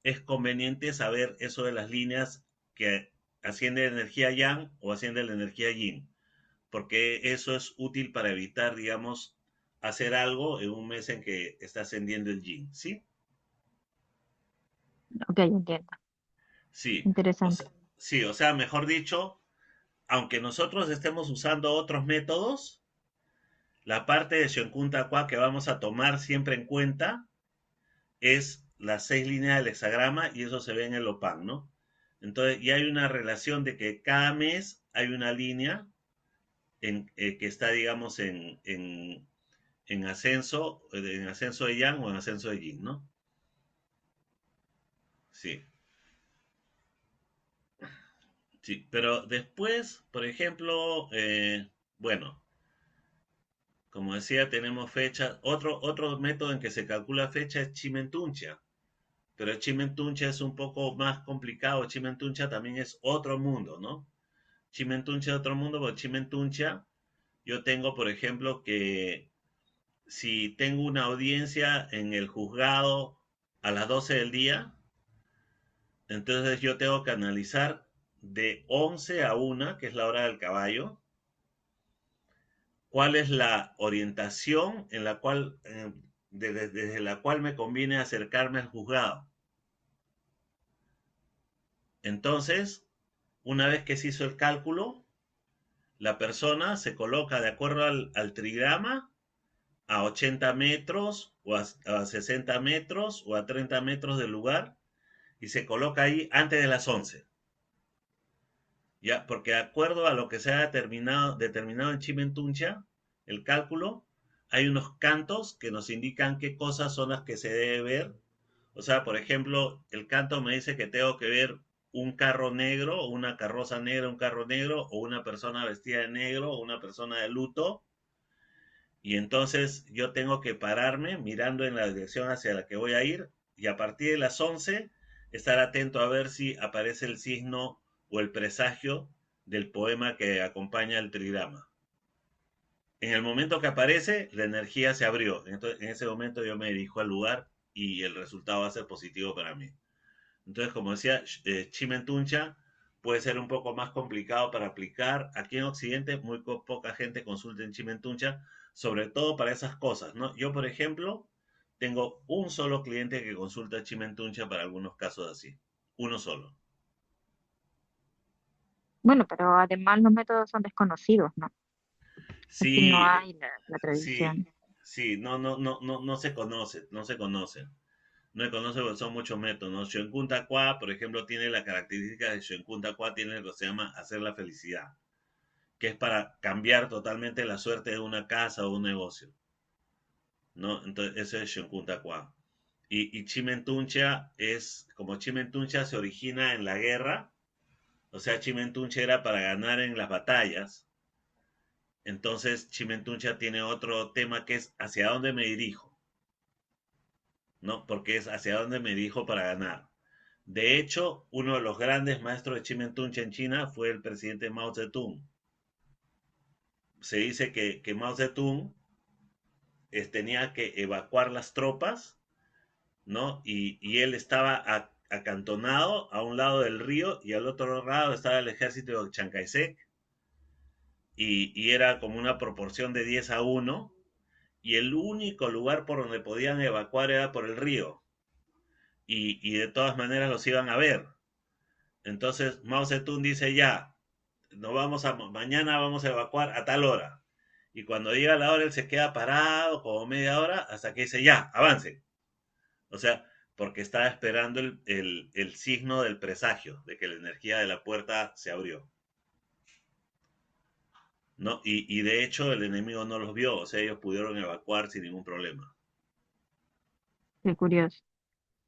es conveniente saber eso de las líneas que asciende la energía yang o asciende la energía yin, porque eso es útil para evitar, digamos, hacer algo en un mes en que está ascendiendo el yin, ¿sí? Ok, entiendo. Sí, o Interesante. sea, sí, o sea, mejor dicho, aunque nosotros estemos usando otros métodos, la parte de Shonkun Takwa que vamos a tomar siempre en cuenta es las 6 líneas del hexagrama y eso se ve en el OPAN, ¿no? Entonces, ya hay una relación de que cada mes hay una línea que está, digamos, en ascenso de Yang o en ascenso de Yin, ¿no? Sí, sí, pero después, por ejemplo, bueno, como decía, tenemos fechas. Otro método en que se calcula fecha es Chimentuncha, pero Chimentuncha es un poco más complicado. Chimentuncha también es otro mundo, ¿no? Chimentuncha es otro mundo, porque Chimentuncha, yo tengo, por ejemplo, que si tengo una audiencia en el juzgado a las 12 del día, entonces yo tengo que analizar de 11 a 1, que es la hora del caballo, cuál es la orientación en la cual, desde la cual me conviene acercarme al juzgado. Entonces, una vez que se hizo el cálculo, la persona se coloca de acuerdo al trigrama a 80 metros o a 60 metros o a 30 metros del lugar y se coloca ahí antes de las 11. ¿Ya? Porque de acuerdo a lo que se ha determinado en Chimentuncha, el cálculo, hay unos cantos que nos indican qué cosas son las que se debe ver. O sea, por ejemplo, el canto me dice que tengo que ver un carro negro, o una carroza negra, un carro negro, o una persona vestida de negro, o una persona de luto. Y entonces yo tengo que pararme mirando en la dirección hacia la que voy a ir y a partir de las 11 estar atento a ver si aparece el signo o el presagio del poema que acompaña el trigrama. En el momento que aparece, la energía se abrió. Entonces, en ese momento yo me dirijo al lugar y el resultado va a ser positivo para mí. Entonces, como decía, Chimentuncha puede ser un poco más complicado para aplicar. Aquí en Occidente, muy poca gente consulta en Chimentuncha, sobre todo para esas cosas, ¿no? Yo, por ejemplo, tengo un solo cliente que consulta Chimentuncha para algunos casos así. Uno solo. Bueno, pero además los métodos son desconocidos, ¿no? Aquí no Sí, hay la sí, tradición. sí, no se conoce, no se conoce. No se conoce porque son muchos métodos, ¿no? Shenkun Takwa, por ejemplo, tiene la característica de Shenkun Takwa, tiene lo que se llama hacer la felicidad, que es para cambiar totalmente la suerte de una casa o un negocio, ¿no? Entonces, eso es Shenkun Takwa. Y Chimentuncha es, como Chimentuncha se origina en la guerra, o sea, Chimentuncha era para ganar en las batallas, entonces Chimentuncha tiene otro tema que es hacia dónde me dirijo, ¿no? Porque es hacia dónde me dirijo para ganar. De hecho, uno de los grandes maestros de Chimentuncha en China fue el presidente Mao Zedong. Se dice que Mao Zedong tenía que evacuar las tropas, ¿no? Y él estaba acantonado a un lado del río y al otro lado estaba el ejército de Chiang Kai-shek y era como una proporción de 10-1 y el único lugar por donde podían evacuar era por el río y de todas maneras los iban a ver. Entonces Mao Zedong dice ya, mañana vamos a evacuar a tal hora. Y cuando llega la hora, él se queda parado como media hora hasta que dice, ya, avance. O sea, porque estaba esperando el signo del presagio, de que la energía de la puerta se abrió. ¿No? Y de hecho el enemigo no los vio, o sea, ellos pudieron evacuar sin ningún problema. Qué curioso.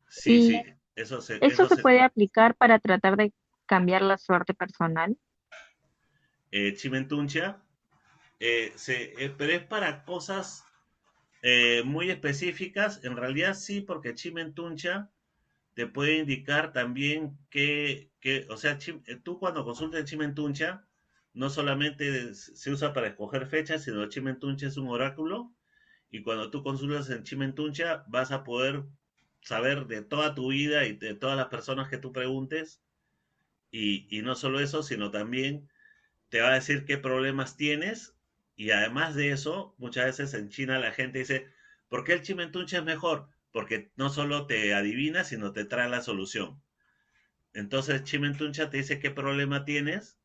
Sí, ¿Y sí, eso se puede aplicar para tratar de cambiar la suerte personal? Chimentuncha, pero es para cosas muy específicas, en realidad sí, porque Chimentuncha te puede indicar también o sea, tú cuando consultas Chimentuncha, no solamente se usa para escoger fechas, sino Chimentuncha es un oráculo, y cuando tú consultas en Chimentuncha vas a poder saber de toda tu vida y de todas las personas que tú preguntes, y no solo eso, sino también te va a decir qué problemas tienes, y además de eso, muchas veces en China la gente dice, ¿por qué el chimentunche es mejor? Porque no solo te adivina, sino te trae la solución. Entonces Chimentuncha te dice qué problema tienes,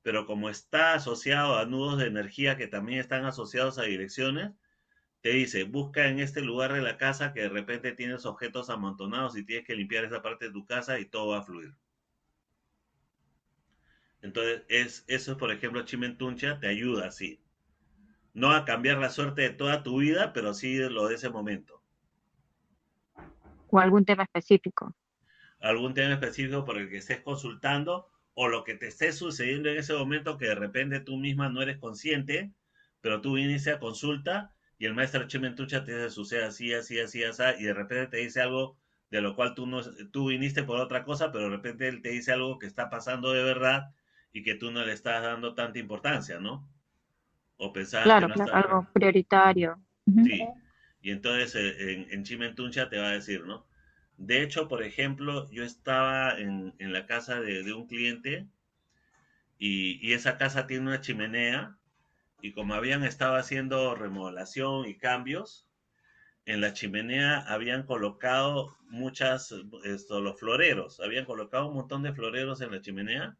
pero como está asociado a nudos de energía que también están asociados a direcciones, te dice, busca en este lugar de la casa que de repente tienes objetos amontonados y tienes que limpiar esa parte de tu casa y todo va a fluir. Entonces, eso, por ejemplo, Chimentuncha te ayuda así. No a cambiar la suerte de toda tu vida, pero sí lo de ese momento. ¿O algún tema específico? Algún tema específico por el que estés consultando o lo que te esté sucediendo en ese momento que de repente tú misma no eres consciente, pero tú viniste a consulta y el maestro Chimentucha te dice sucede así, así, así, así, y de repente te dice algo de lo cual tú, no, tú viniste por otra cosa, pero de repente él te dice algo que está pasando de verdad y que tú no le estás dando tanta importancia, ¿no? O pensabas que Claro, no claro, está. algo prioritario. Ujú. Sí, y entonces en Chimentuncha te va a decir, ¿no? De hecho, por ejemplo, yo estaba en la casa de un cliente y esa casa tiene una chimenea y como habían estado haciendo remodelación y cambios, en la chimenea habían colocado los floreros, habían colocado un montón de floreros en la chimenea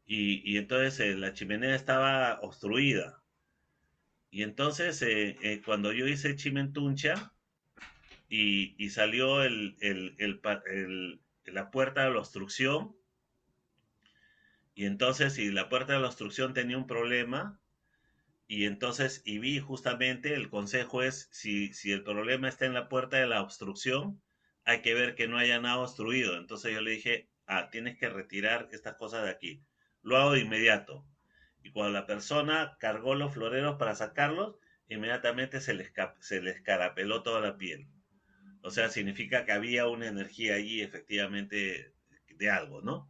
y entonces la chimenea estaba obstruida. Y entonces cuando yo hice Chimentuncha, y salió la puerta de la obstrucción. Y entonces, si la puerta de la obstrucción tenía un problema, y entonces, y vi justamente, el consejo es, si el problema está en la puerta de la obstrucción, hay que ver que no haya nada obstruido. Entonces yo le dije, tienes que retirar estas cosas de aquí. Lo hago de inmediato. Y cuando la persona cargó los floreros para sacarlos, inmediatamente se le escarapeló toda la piel. O sea, significa que había una energía allí efectivamente de algo, ¿no?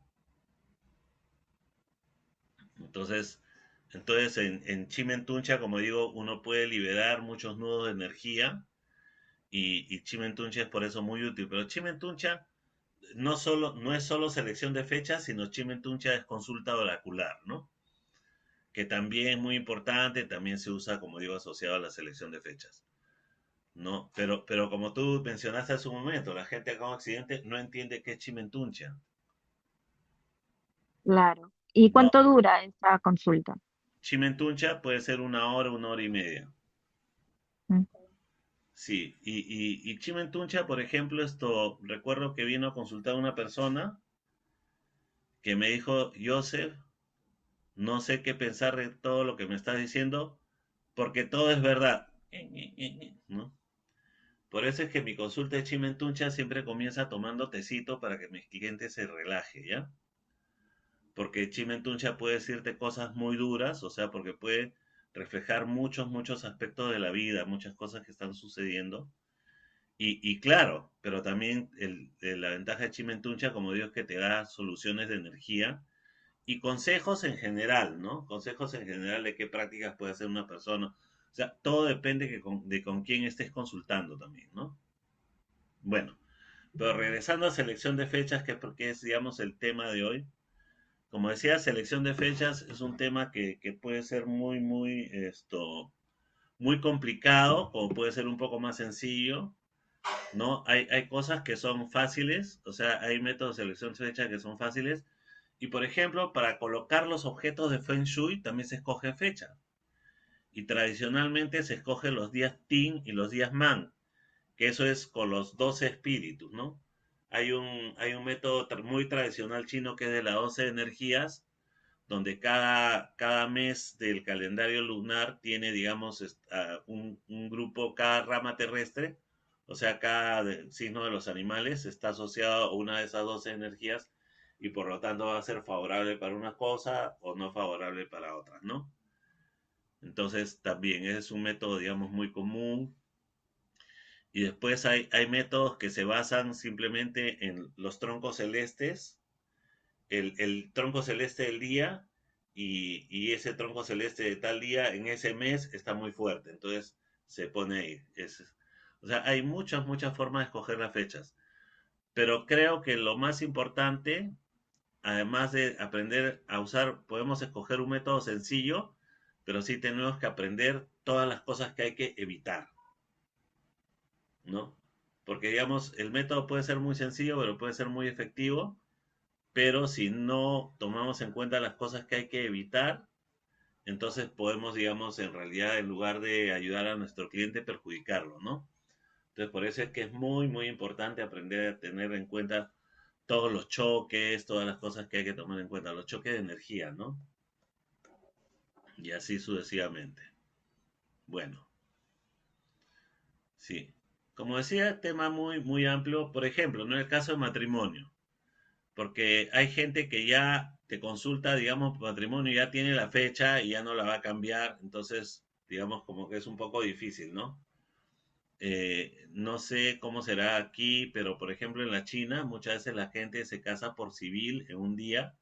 Entonces, en Chimentuncha, como digo, uno puede liberar muchos nudos de energía y Chimentuncha es por eso muy útil. Pero Chimentuncha no es solo selección de fechas, sino Chimentuncha es consulta oracular, ¿no? Que también es muy importante, también se usa, como digo, asociado a la selección de fechas, ¿no? Pero como tú mencionaste hace un momento, la gente acá en Occidente no entiende qué es Chimentuncha, Claro. ¿Y ¿no? cuánto dura esta consulta? Chimentuncha puede ser una hora y media. Mm. Sí, y Chimentuncha, por ejemplo, recuerdo que vino a consultar una persona que me dijo, Joseph, no sé qué pensar de todo lo que me estás diciendo, porque todo es verdad, ¿no? Por eso es que mi consulta de Chimentuncha siempre comienza tomando tecito para que mi cliente se relaje, ¿ya? Porque Chimentuncha puede decirte cosas muy duras, o sea, porque puede reflejar muchos aspectos de la vida, muchas cosas que están sucediendo. Y claro, pero también la ventaja de Chimentuncha, como digo, es que te da soluciones de energía y consejos en general, ¿no? Consejos en general de qué prácticas puede hacer una persona. O sea, todo depende de con quién estés consultando también, ¿no? Bueno, pero regresando a selección de fechas, que es porque es, digamos, el tema de hoy. Como decía, selección de fechas es un tema que puede ser muy complicado o puede ser un poco más sencillo, ¿no? Hay cosas que son fáciles, o sea, hay métodos de selección de fechas que son fáciles. Y por ejemplo, para colocar los objetos de Feng Shui también se escoge fecha. Y tradicionalmente se escoge los días Tin y los días Man, que eso es con los 12 espíritus, ¿no? Hay un método muy tradicional chino que es de las 12 energías, donde cada mes del calendario lunar tiene, digamos, un grupo, cada rama terrestre, o sea, signo de los animales está asociado a una de esas 12 energías y por lo tanto va a ser favorable para una cosa o no favorable para otra, ¿no? Entonces, también ese es un método, digamos, muy común. Y después hay métodos que se basan simplemente en los troncos celestes, el tronco celeste del día y ese tronco celeste de tal día en ese mes está muy fuerte, entonces se pone ahí. O sea, hay muchas formas de escoger las fechas, pero creo que lo más importante, además de aprender a usar, podemos escoger un método sencillo, pero sí tenemos que aprender todas las cosas que hay que evitar, ¿no? Porque, digamos, el método puede ser muy sencillo, pero puede ser muy efectivo, pero si no tomamos en cuenta las cosas que hay que evitar, entonces podemos, digamos, en realidad, en lugar de ayudar a nuestro cliente, perjudicarlo, ¿no? Entonces, por eso es que es muy importante aprender a tener en cuenta todos los choques, todas las cosas que hay que tomar en cuenta, los choques de energía, ¿no? Y así sucesivamente. Bueno, sí. Como decía, tema muy amplio. Por ejemplo, en el caso de matrimonio. Porque hay gente que ya te consulta, digamos, patrimonio, ya tiene la fecha y ya no la va a cambiar, entonces, digamos, como que es un poco difícil, ¿no? No sé cómo será aquí, pero por ejemplo en la China muchas veces la gente se casa por civil en un día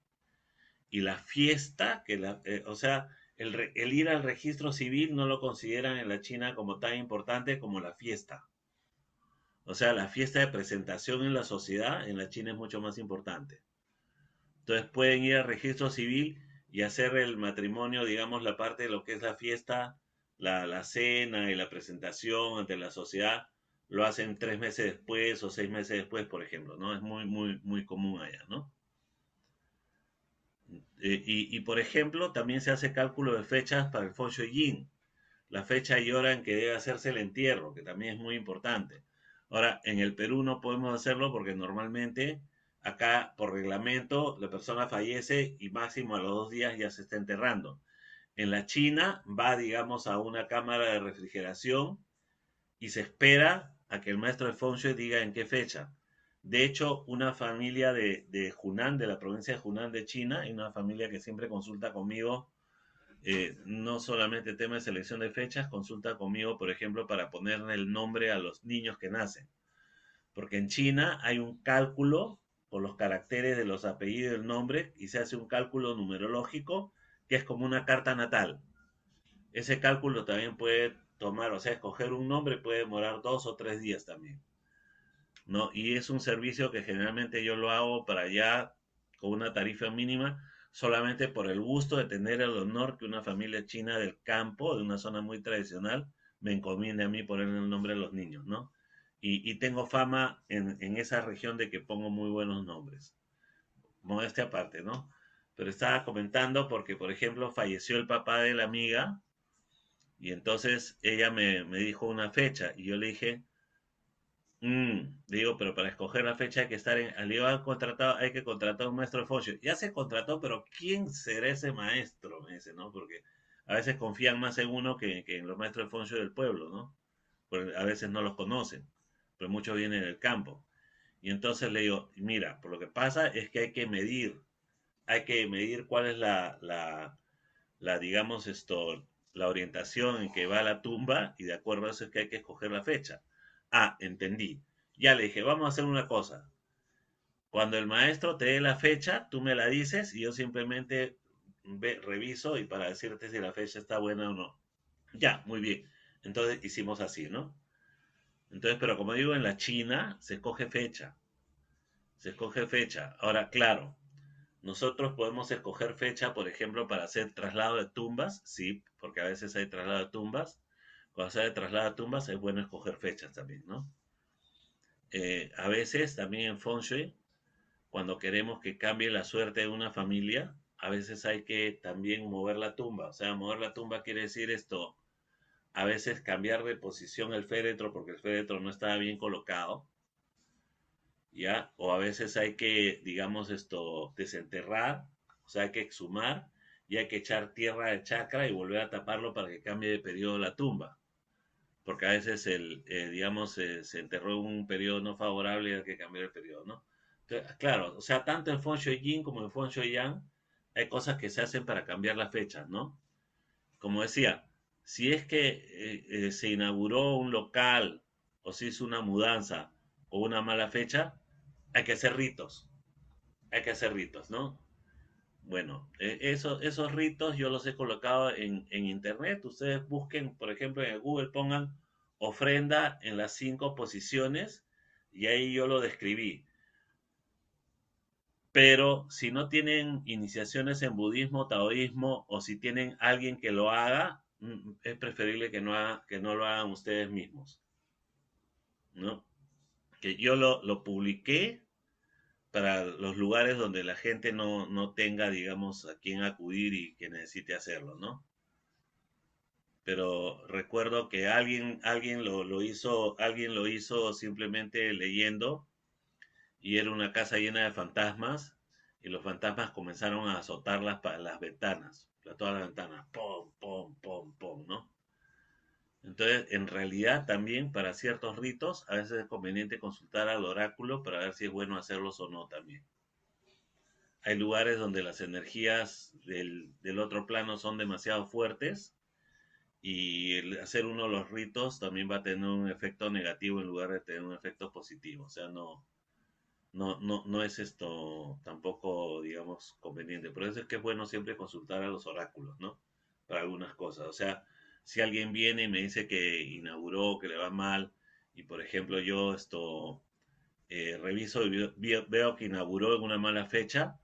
y la fiesta, o sea, el ir al registro civil no lo consideran en la China como tan importante como la fiesta. O sea, la fiesta de presentación en la sociedad en la China es mucho más importante. Entonces pueden ir al registro civil y hacer el matrimonio, digamos, la parte de lo que es la fiesta, la cena y la presentación ante la sociedad, lo hacen 3 meses después o 6 meses después, por ejemplo, ¿no? Es muy común allá, ¿no? Por ejemplo, también se hace cálculo de fechas para el Feng Shui Yin, la fecha y hora en que debe hacerse el entierro, que también es muy importante. Ahora, en el Perú no podemos hacerlo porque normalmente acá por reglamento la persona fallece y máximo a los 2 días ya se está enterrando. En la China va, digamos, a una cámara de refrigeración y se espera a que el maestro de Feng Shui diga en qué fecha. De hecho, una familia de Hunan, de la provincia de Hunan de China, y una familia que siempre consulta conmigo no solamente tema de selección de fechas, consulta conmigo, por ejemplo, para ponerle el nombre a los niños que nacen. Porque en China hay un cálculo por los caracteres de los apellidos y el nombre y se hace un cálculo numerológico que es como una carta natal. Ese cálculo también puede tomar, o sea, escoger un nombre puede demorar 2 o 3 días también, ¿no? Y es un servicio que generalmente yo lo hago para allá con una tarifa mínima, solamente por el gusto de tener el honor que una familia china del campo, de una zona muy tradicional, me encomiende a mí poner el nombre de los niños, ¿no? Y tengo fama en esa región de que pongo muy buenos nombres. Modestia aparte, ¿no? Pero estaba comentando porque, por ejemplo, falleció el papá de la amiga y entonces ella me dijo una fecha y yo le dije, digo, pero para escoger la fecha hay que estar en, al IVA contratado, hay que contratar un maestro de Fosio. Ya se contrató, pero ¿quién será ese maestro? Me dice, ¿no? Porque a veces confían más en uno que en los maestros de Fosio del pueblo, ¿no? Porque a veces no los conocen, pero muchos vienen del campo. Y entonces le digo, mira, por lo que pasa es que hay que medir cuál es digamos, la orientación en que va la tumba y de acuerdo a eso es que hay que escoger la fecha. Ah, entendí. Ya le dije, vamos a hacer una cosa. Cuando el maestro te dé la fecha, tú me la dices y yo simplemente reviso y para decirte si la fecha está buena o no. Ya, muy bien. Entonces hicimos así, ¿no? Entonces, pero como digo, en la China se escoge fecha. Se escoge fecha. Ahora, claro, nosotros podemos escoger fecha, por ejemplo, para hacer traslado de tumbas, sí, porque a veces hay traslado de tumbas. Cuando se hace traslado de tumbas es bueno escoger fechas también, ¿no? A veces también en Feng Shui, cuando queremos que cambie la suerte de una familia, a veces hay que también mover la tumba. O sea, mover la tumba quiere decir esto, a veces cambiar de posición el féretro porque el féretro no estaba bien colocado, ¿ya? O a veces hay que, digamos, desenterrar, o sea, hay que exhumar y hay que echar tierra de chakra y volver a taparlo para que cambie de periodo la tumba. Porque a veces, digamos, se enterró en un periodo no favorable y hay que cambiar el periodo, ¿no? Entonces, claro, o sea, tanto en Feng Shui Yin como en Feng Shui Yang hay cosas que se hacen para cambiar la fecha, ¿no? Como decía, si es que se inauguró un local o se hizo una mudanza o una mala fecha, hay que hacer ritos, hay que hacer ritos, ¿no? Bueno, esos ritos yo los he colocado en internet. Ustedes busquen, por ejemplo, en el Google pongan ofrenda en las 5 posiciones y ahí yo lo describí. Pero si no tienen iniciaciones en budismo, taoísmo o si tienen alguien que lo haga, es preferible que no lo hagan ustedes mismos, ¿no? Que yo lo publiqué para los lugares donde la gente no tenga, digamos, a quién acudir y que necesite hacerlo, ¿no? Pero recuerdo que alguien lo hizo simplemente leyendo y era una casa llena de fantasmas y los fantasmas comenzaron a azotar las ventanas, todas las ventanas, pom, pom, pom, pom, ¿no? Entonces, en realidad también para ciertos ritos a veces es conveniente consultar al oráculo para ver si es bueno hacerlos o no también. Hay lugares donde las energías del otro plano son demasiado fuertes y el hacer uno de los ritos también va a tener un efecto negativo en lugar de tener un efecto positivo. O sea, no es esto tampoco, digamos, conveniente. Por eso es que es bueno siempre consultar a los oráculos, ¿no? Para algunas cosas. O sea, si alguien viene y me dice que inauguró, que le va mal, y por ejemplo yo reviso y veo que inauguró en una mala fecha,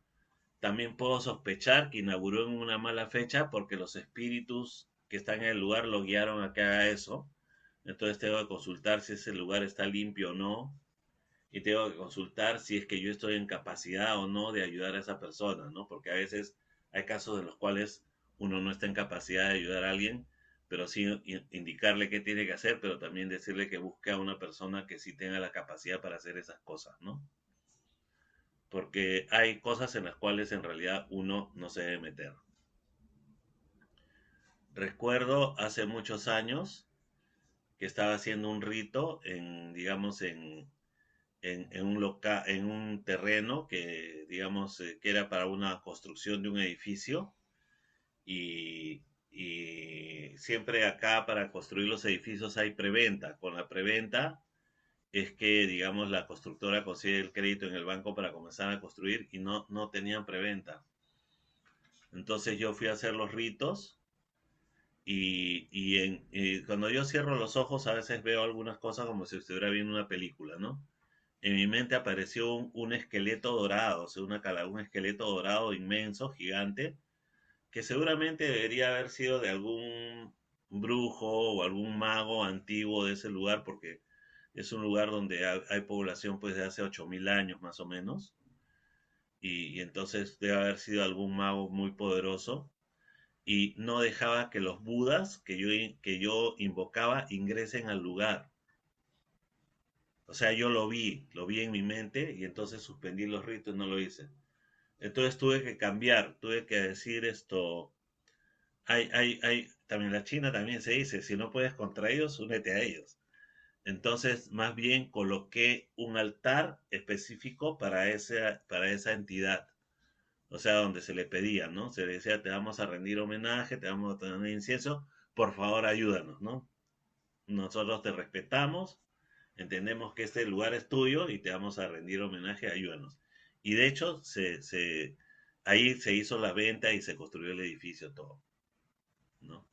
también puedo sospechar que inauguró en una mala fecha porque los espíritus que están en el lugar lo guiaron a que haga eso. Entonces tengo que consultar si ese lugar está limpio o no. Y tengo que consultar si es que yo estoy en capacidad o no de ayudar a esa persona, ¿no? Porque a veces hay casos en los cuales uno no está en capacidad de ayudar a alguien, pero sí indicarle qué tiene que hacer, pero también decirle que busque a una persona que sí tenga la capacidad para hacer esas cosas, ¿no? Porque hay cosas en las cuales en realidad uno no se debe meter. Recuerdo hace muchos años que estaba haciendo un rito digamos, en un terreno que, digamos, que era para una construcción de un edificio y y siempre acá para construir los edificios hay preventa. Con la preventa es que, digamos, la constructora consigue el crédito en el banco para comenzar a construir y no tenían preventa. Entonces yo fui a hacer los ritos y cuando yo cierro los ojos a veces veo algunas cosas como si estuviera viendo una película, ¿no? En mi mente apareció un esqueleto dorado, o sea, un esqueleto dorado inmenso, gigante, que seguramente debería haber sido de algún brujo o algún mago antiguo de ese lugar, porque es un lugar donde hay población pues de hace 8000 años más o menos, y entonces debe haber sido algún mago muy poderoso, y no dejaba que los budas que yo invocaba ingresen al lugar. O sea, yo lo vi en mi mente y entonces suspendí los ritos y no lo hice. Entonces tuve que cambiar, tuve que decir esto. También la China también se dice, si no puedes contra ellos, únete a ellos. Entonces, más bien coloqué un altar específico para esa entidad. O sea, donde se le pedía, ¿no? Se le decía, te vamos a rendir homenaje, te vamos a tener incienso, por favor ayúdanos, ¿no? Nosotros te respetamos, entendemos que este lugar es tuyo y te vamos a rendir homenaje, ayúdanos. Y de hecho, ahí se hizo la venta y se construyó el edificio todo, ¿no?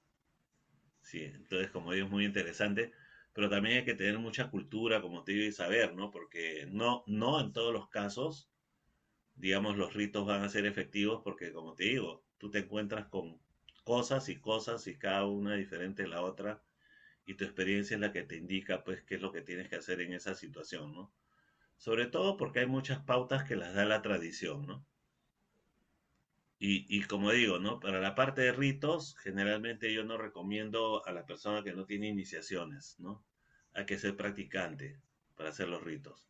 Sí, entonces como digo es muy interesante, pero también hay que tener mucha cultura, como te digo, y saber, ¿no? Porque no en todos los casos, digamos, los ritos van a ser efectivos porque, como te digo, tú te encuentras con cosas y cada una diferente de la otra y tu experiencia es la que te indica, pues, qué es lo que tienes que hacer en esa situación, ¿no? Sobre todo porque hay muchas pautas que las da la tradición, ¿no? Y como digo, ¿no? Para la parte de ritos, generalmente yo no recomiendo a la persona que no tiene iniciaciones, ¿no? Hay que ser practicante para hacer los ritos.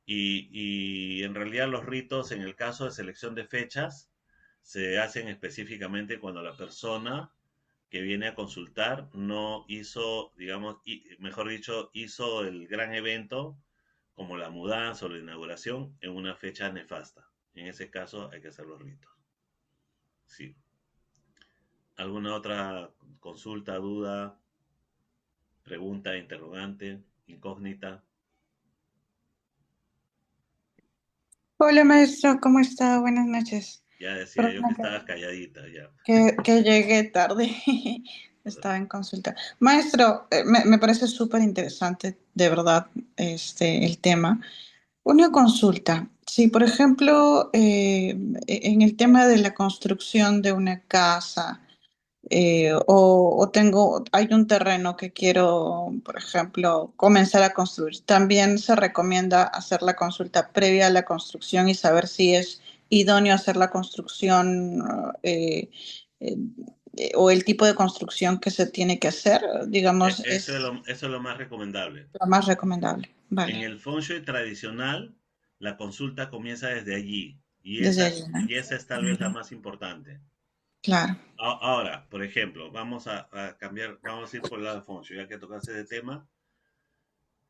Y en realidad los ritos, en el caso de selección de fechas, se hacen específicamente cuando la persona que viene a consultar no hizo, digamos, mejor dicho, hizo el gran evento como la mudanza o la inauguración en una fecha nefasta. En ese caso hay que hacer los ritos. Sí. ¿Alguna otra consulta, duda, pregunta, interrogante, incógnita? Hola maestro, ¿cómo está? Buenas noches. Ya decía yo que Perdona estabas calladita, ya. que llegué tarde, estaba en consulta. Maestro, me parece súper interesante, de verdad, el tema. Una consulta. Si, por ejemplo, en el tema de la construcción de una casa, hay un terreno que quiero, por ejemplo, comenzar a construir. También se recomienda hacer la consulta previa a la construcción y saber si es idóneo hacer la construcción eh, o el tipo de construcción que se tiene que hacer, digamos, es Eso es lo más recomendable. lo más recomendable. En Vale, el feng shui tradicional, la consulta comienza desde allí desde allí, ¿no? y esa es tal vez la más importante. Claro. Ahora, por ejemplo, vamos a cambiar, vamos a ir por el lado de feng shui, ya que tocaste ese tema.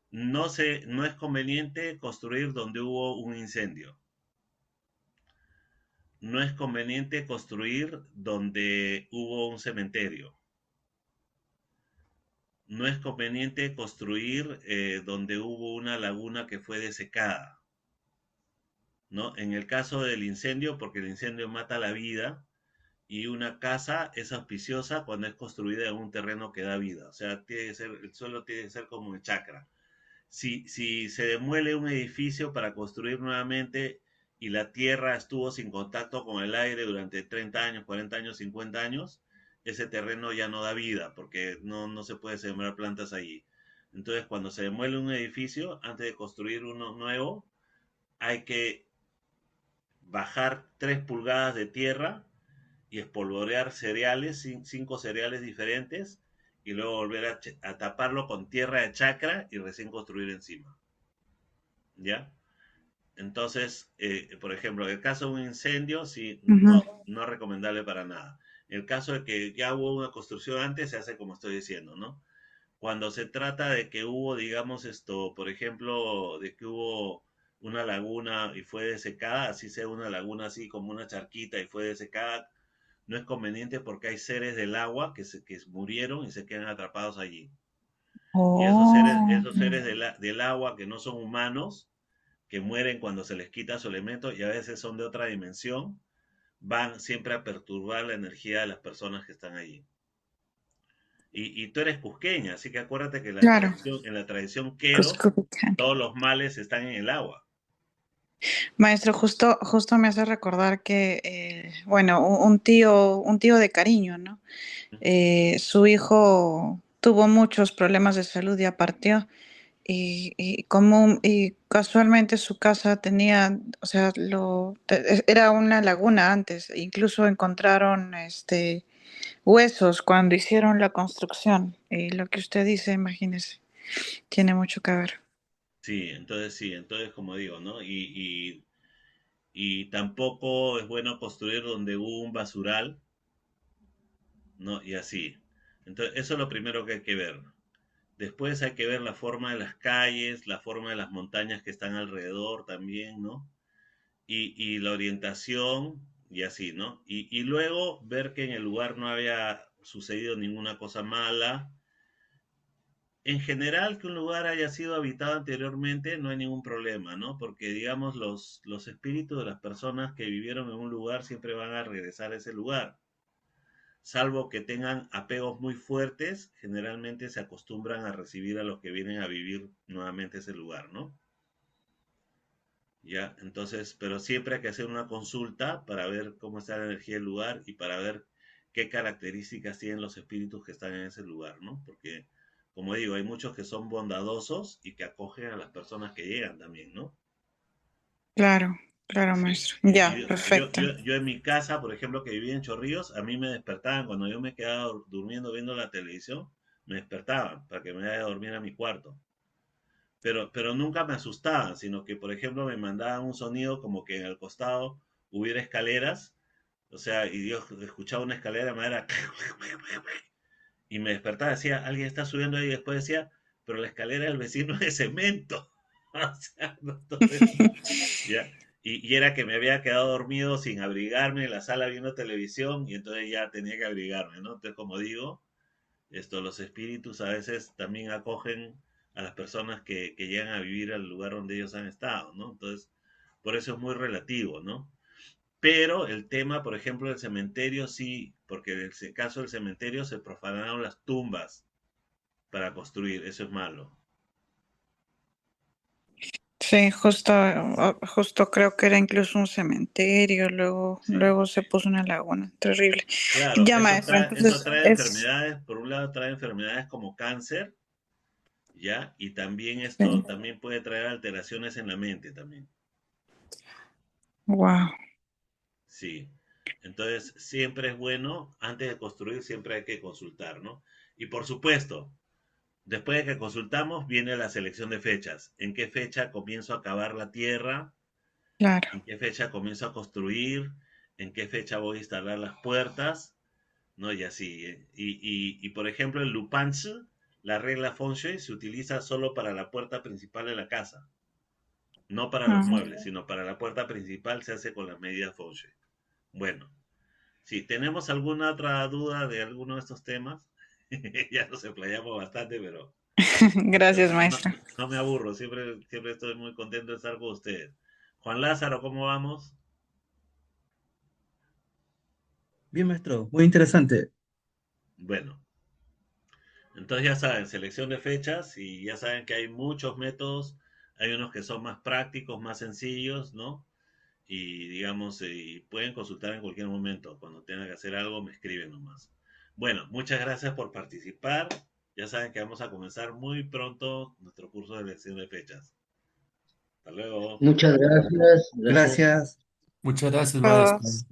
No es conveniente construir donde hubo un incendio. No es conveniente construir donde hubo un cementerio. No es conveniente construir donde hubo una laguna que fue desecada, ¿no? En el caso del incendio, porque el incendio mata la vida y una casa es auspiciosa cuando es construida en un terreno que da vida. O sea, el suelo tiene que ser como el chakra. Si se demuele un edificio para construir nuevamente y la tierra estuvo sin contacto con el aire durante 30 años, 40 años, 50 años, ese terreno ya no da vida porque no se puede sembrar plantas allí. Entonces, cuando se demuele un edificio, antes de construir uno nuevo, hay que bajar 3 pulgadas de tierra y espolvorear cereales, 5 cereales diferentes, y luego volver a taparlo con tierra de chacra y recién construir encima. ¿Ya? Entonces, por ejemplo, en el caso de un incendio, sí, Ujú. no es recomendable para nada. En el caso de que ya hubo una construcción antes, se hace como estoy diciendo, ¿no? Cuando se trata de que hubo, digamos, por ejemplo, de que hubo una laguna y fue desecada, así sea una laguna así como una charquita y fue desecada, no es conveniente porque hay seres del agua que murieron y se quedan atrapados allí. Y Oh, esos seres del agua que no son humanos, que mueren cuando se les quita su elemento y a veces son de otra dimensión, van siempre a perturbar la energía de las personas que están allí. Y tú eres cusqueña, así que acuérdate que claro, en la tradición queros, Cuscupican. todos los males están en el agua. Maestro, justo me hace recordar que, bueno, un tío de cariño, ¿no? Su hijo tuvo muchos problemas de salud y ya partió. Y casualmente su casa tenía, o sea, era una laguna antes. Incluso encontraron huesos cuando hicieron la construcción. Y lo que usted dice, imagínese, tiene mucho que ver. Sí, entonces como digo, ¿no? Y tampoco es bueno construir donde hubo un basural, ¿no? Y así. Entonces, eso es lo primero que hay que ver. Después hay que ver la forma de las calles, la forma de las montañas que están alrededor también, ¿no? Y la orientación y así, ¿no? Y luego ver que en el lugar no había sucedido ninguna cosa mala. En general, que un lugar haya sido habitado anteriormente no hay ningún problema, ¿no? Porque, digamos, los espíritus de las personas que vivieron en un lugar siempre van a regresar a ese lugar. Salvo que tengan apegos muy fuertes, generalmente se acostumbran a recibir a los que vienen a vivir nuevamente ese lugar, ¿no? Ya, entonces, pero siempre hay que hacer una consulta para ver cómo está la energía del lugar y para ver qué características tienen los espíritus que están en ese lugar, ¿no? Porque, como digo, hay muchos que son bondadosos y que acogen a las personas que llegan también, ¿no? Claro, claro, Sí. maestro. Ya, perfecto. Yo en mi casa, por ejemplo, que vivía en Chorrillos, a mí me despertaban cuando yo me quedaba durmiendo viendo la televisión, me despertaban para que me vaya a dormir a mi cuarto. Pero nunca me asustaban, sino que, por ejemplo, me mandaban un sonido como que en el costado hubiera escaleras, o sea, y yo escuchaba una escalera de madera, y me despertaba, decía, alguien está subiendo ahí, y después decía, pero la escalera del vecino es de cemento. O sea, no, entonces, ya. Y era que me había quedado dormido sin abrigarme en la sala viendo televisión, y entonces ya tenía que abrigarme, ¿no? Entonces, como digo, los espíritus a veces también acogen a las personas que llegan a vivir al lugar donde ellos han estado, ¿no? Entonces, por eso es muy relativo, ¿no? Pero el tema, por ejemplo, del cementerio, sí, porque en el caso del cementerio se profanaron las tumbas para construir, eso es malo. Sí, justo creo que era incluso un cementerio, Sí. luego se puso una laguna, terrible. Claro, Ya, maestro, eso entonces trae es, enfermedades, por un lado trae enfermedades como cáncer, ¿ya? Y también esto sí, también puede traer alteraciones en la mente también. wow, Sí. Entonces, siempre es bueno, antes de construir, siempre hay que consultar, ¿no? Y por supuesto, después de que consultamos, viene la selección de fechas. ¿En qué fecha comienzo a cavar la tierra? claro. ¿En qué fecha comienzo a construir? ¿En qué fecha voy a instalar las puertas? ¿No? Y así. Por ejemplo, en Lupanzi, la regla Feng Shui se utiliza solo para la puerta principal de la casa. No para los Ah, muebles, sino para la puerta principal se hace con las medidas Feng Shui. Bueno, si tenemos alguna otra duda de alguno de estos temas, ya nos explayamos bastante, pero gracias, maestro. no me aburro, siempre estoy muy contento de estar con ustedes. Juan Lázaro, ¿cómo vamos? Bien, maestro, muy interesante. Bueno, entonces ya saben, selección de fechas y ya saben que hay muchos métodos, hay unos que son más prácticos, más sencillos, ¿no? Y digamos, pueden consultar en cualquier momento, cuando tengan que hacer algo me escriben nomás. Bueno, muchas gracias por participar, ya saben que vamos a comenzar muy pronto nuestro curso de elección de fechas. Hasta luego. Muchas gracias, gracias. Gracias. Muchas gracias, maestro. Todos.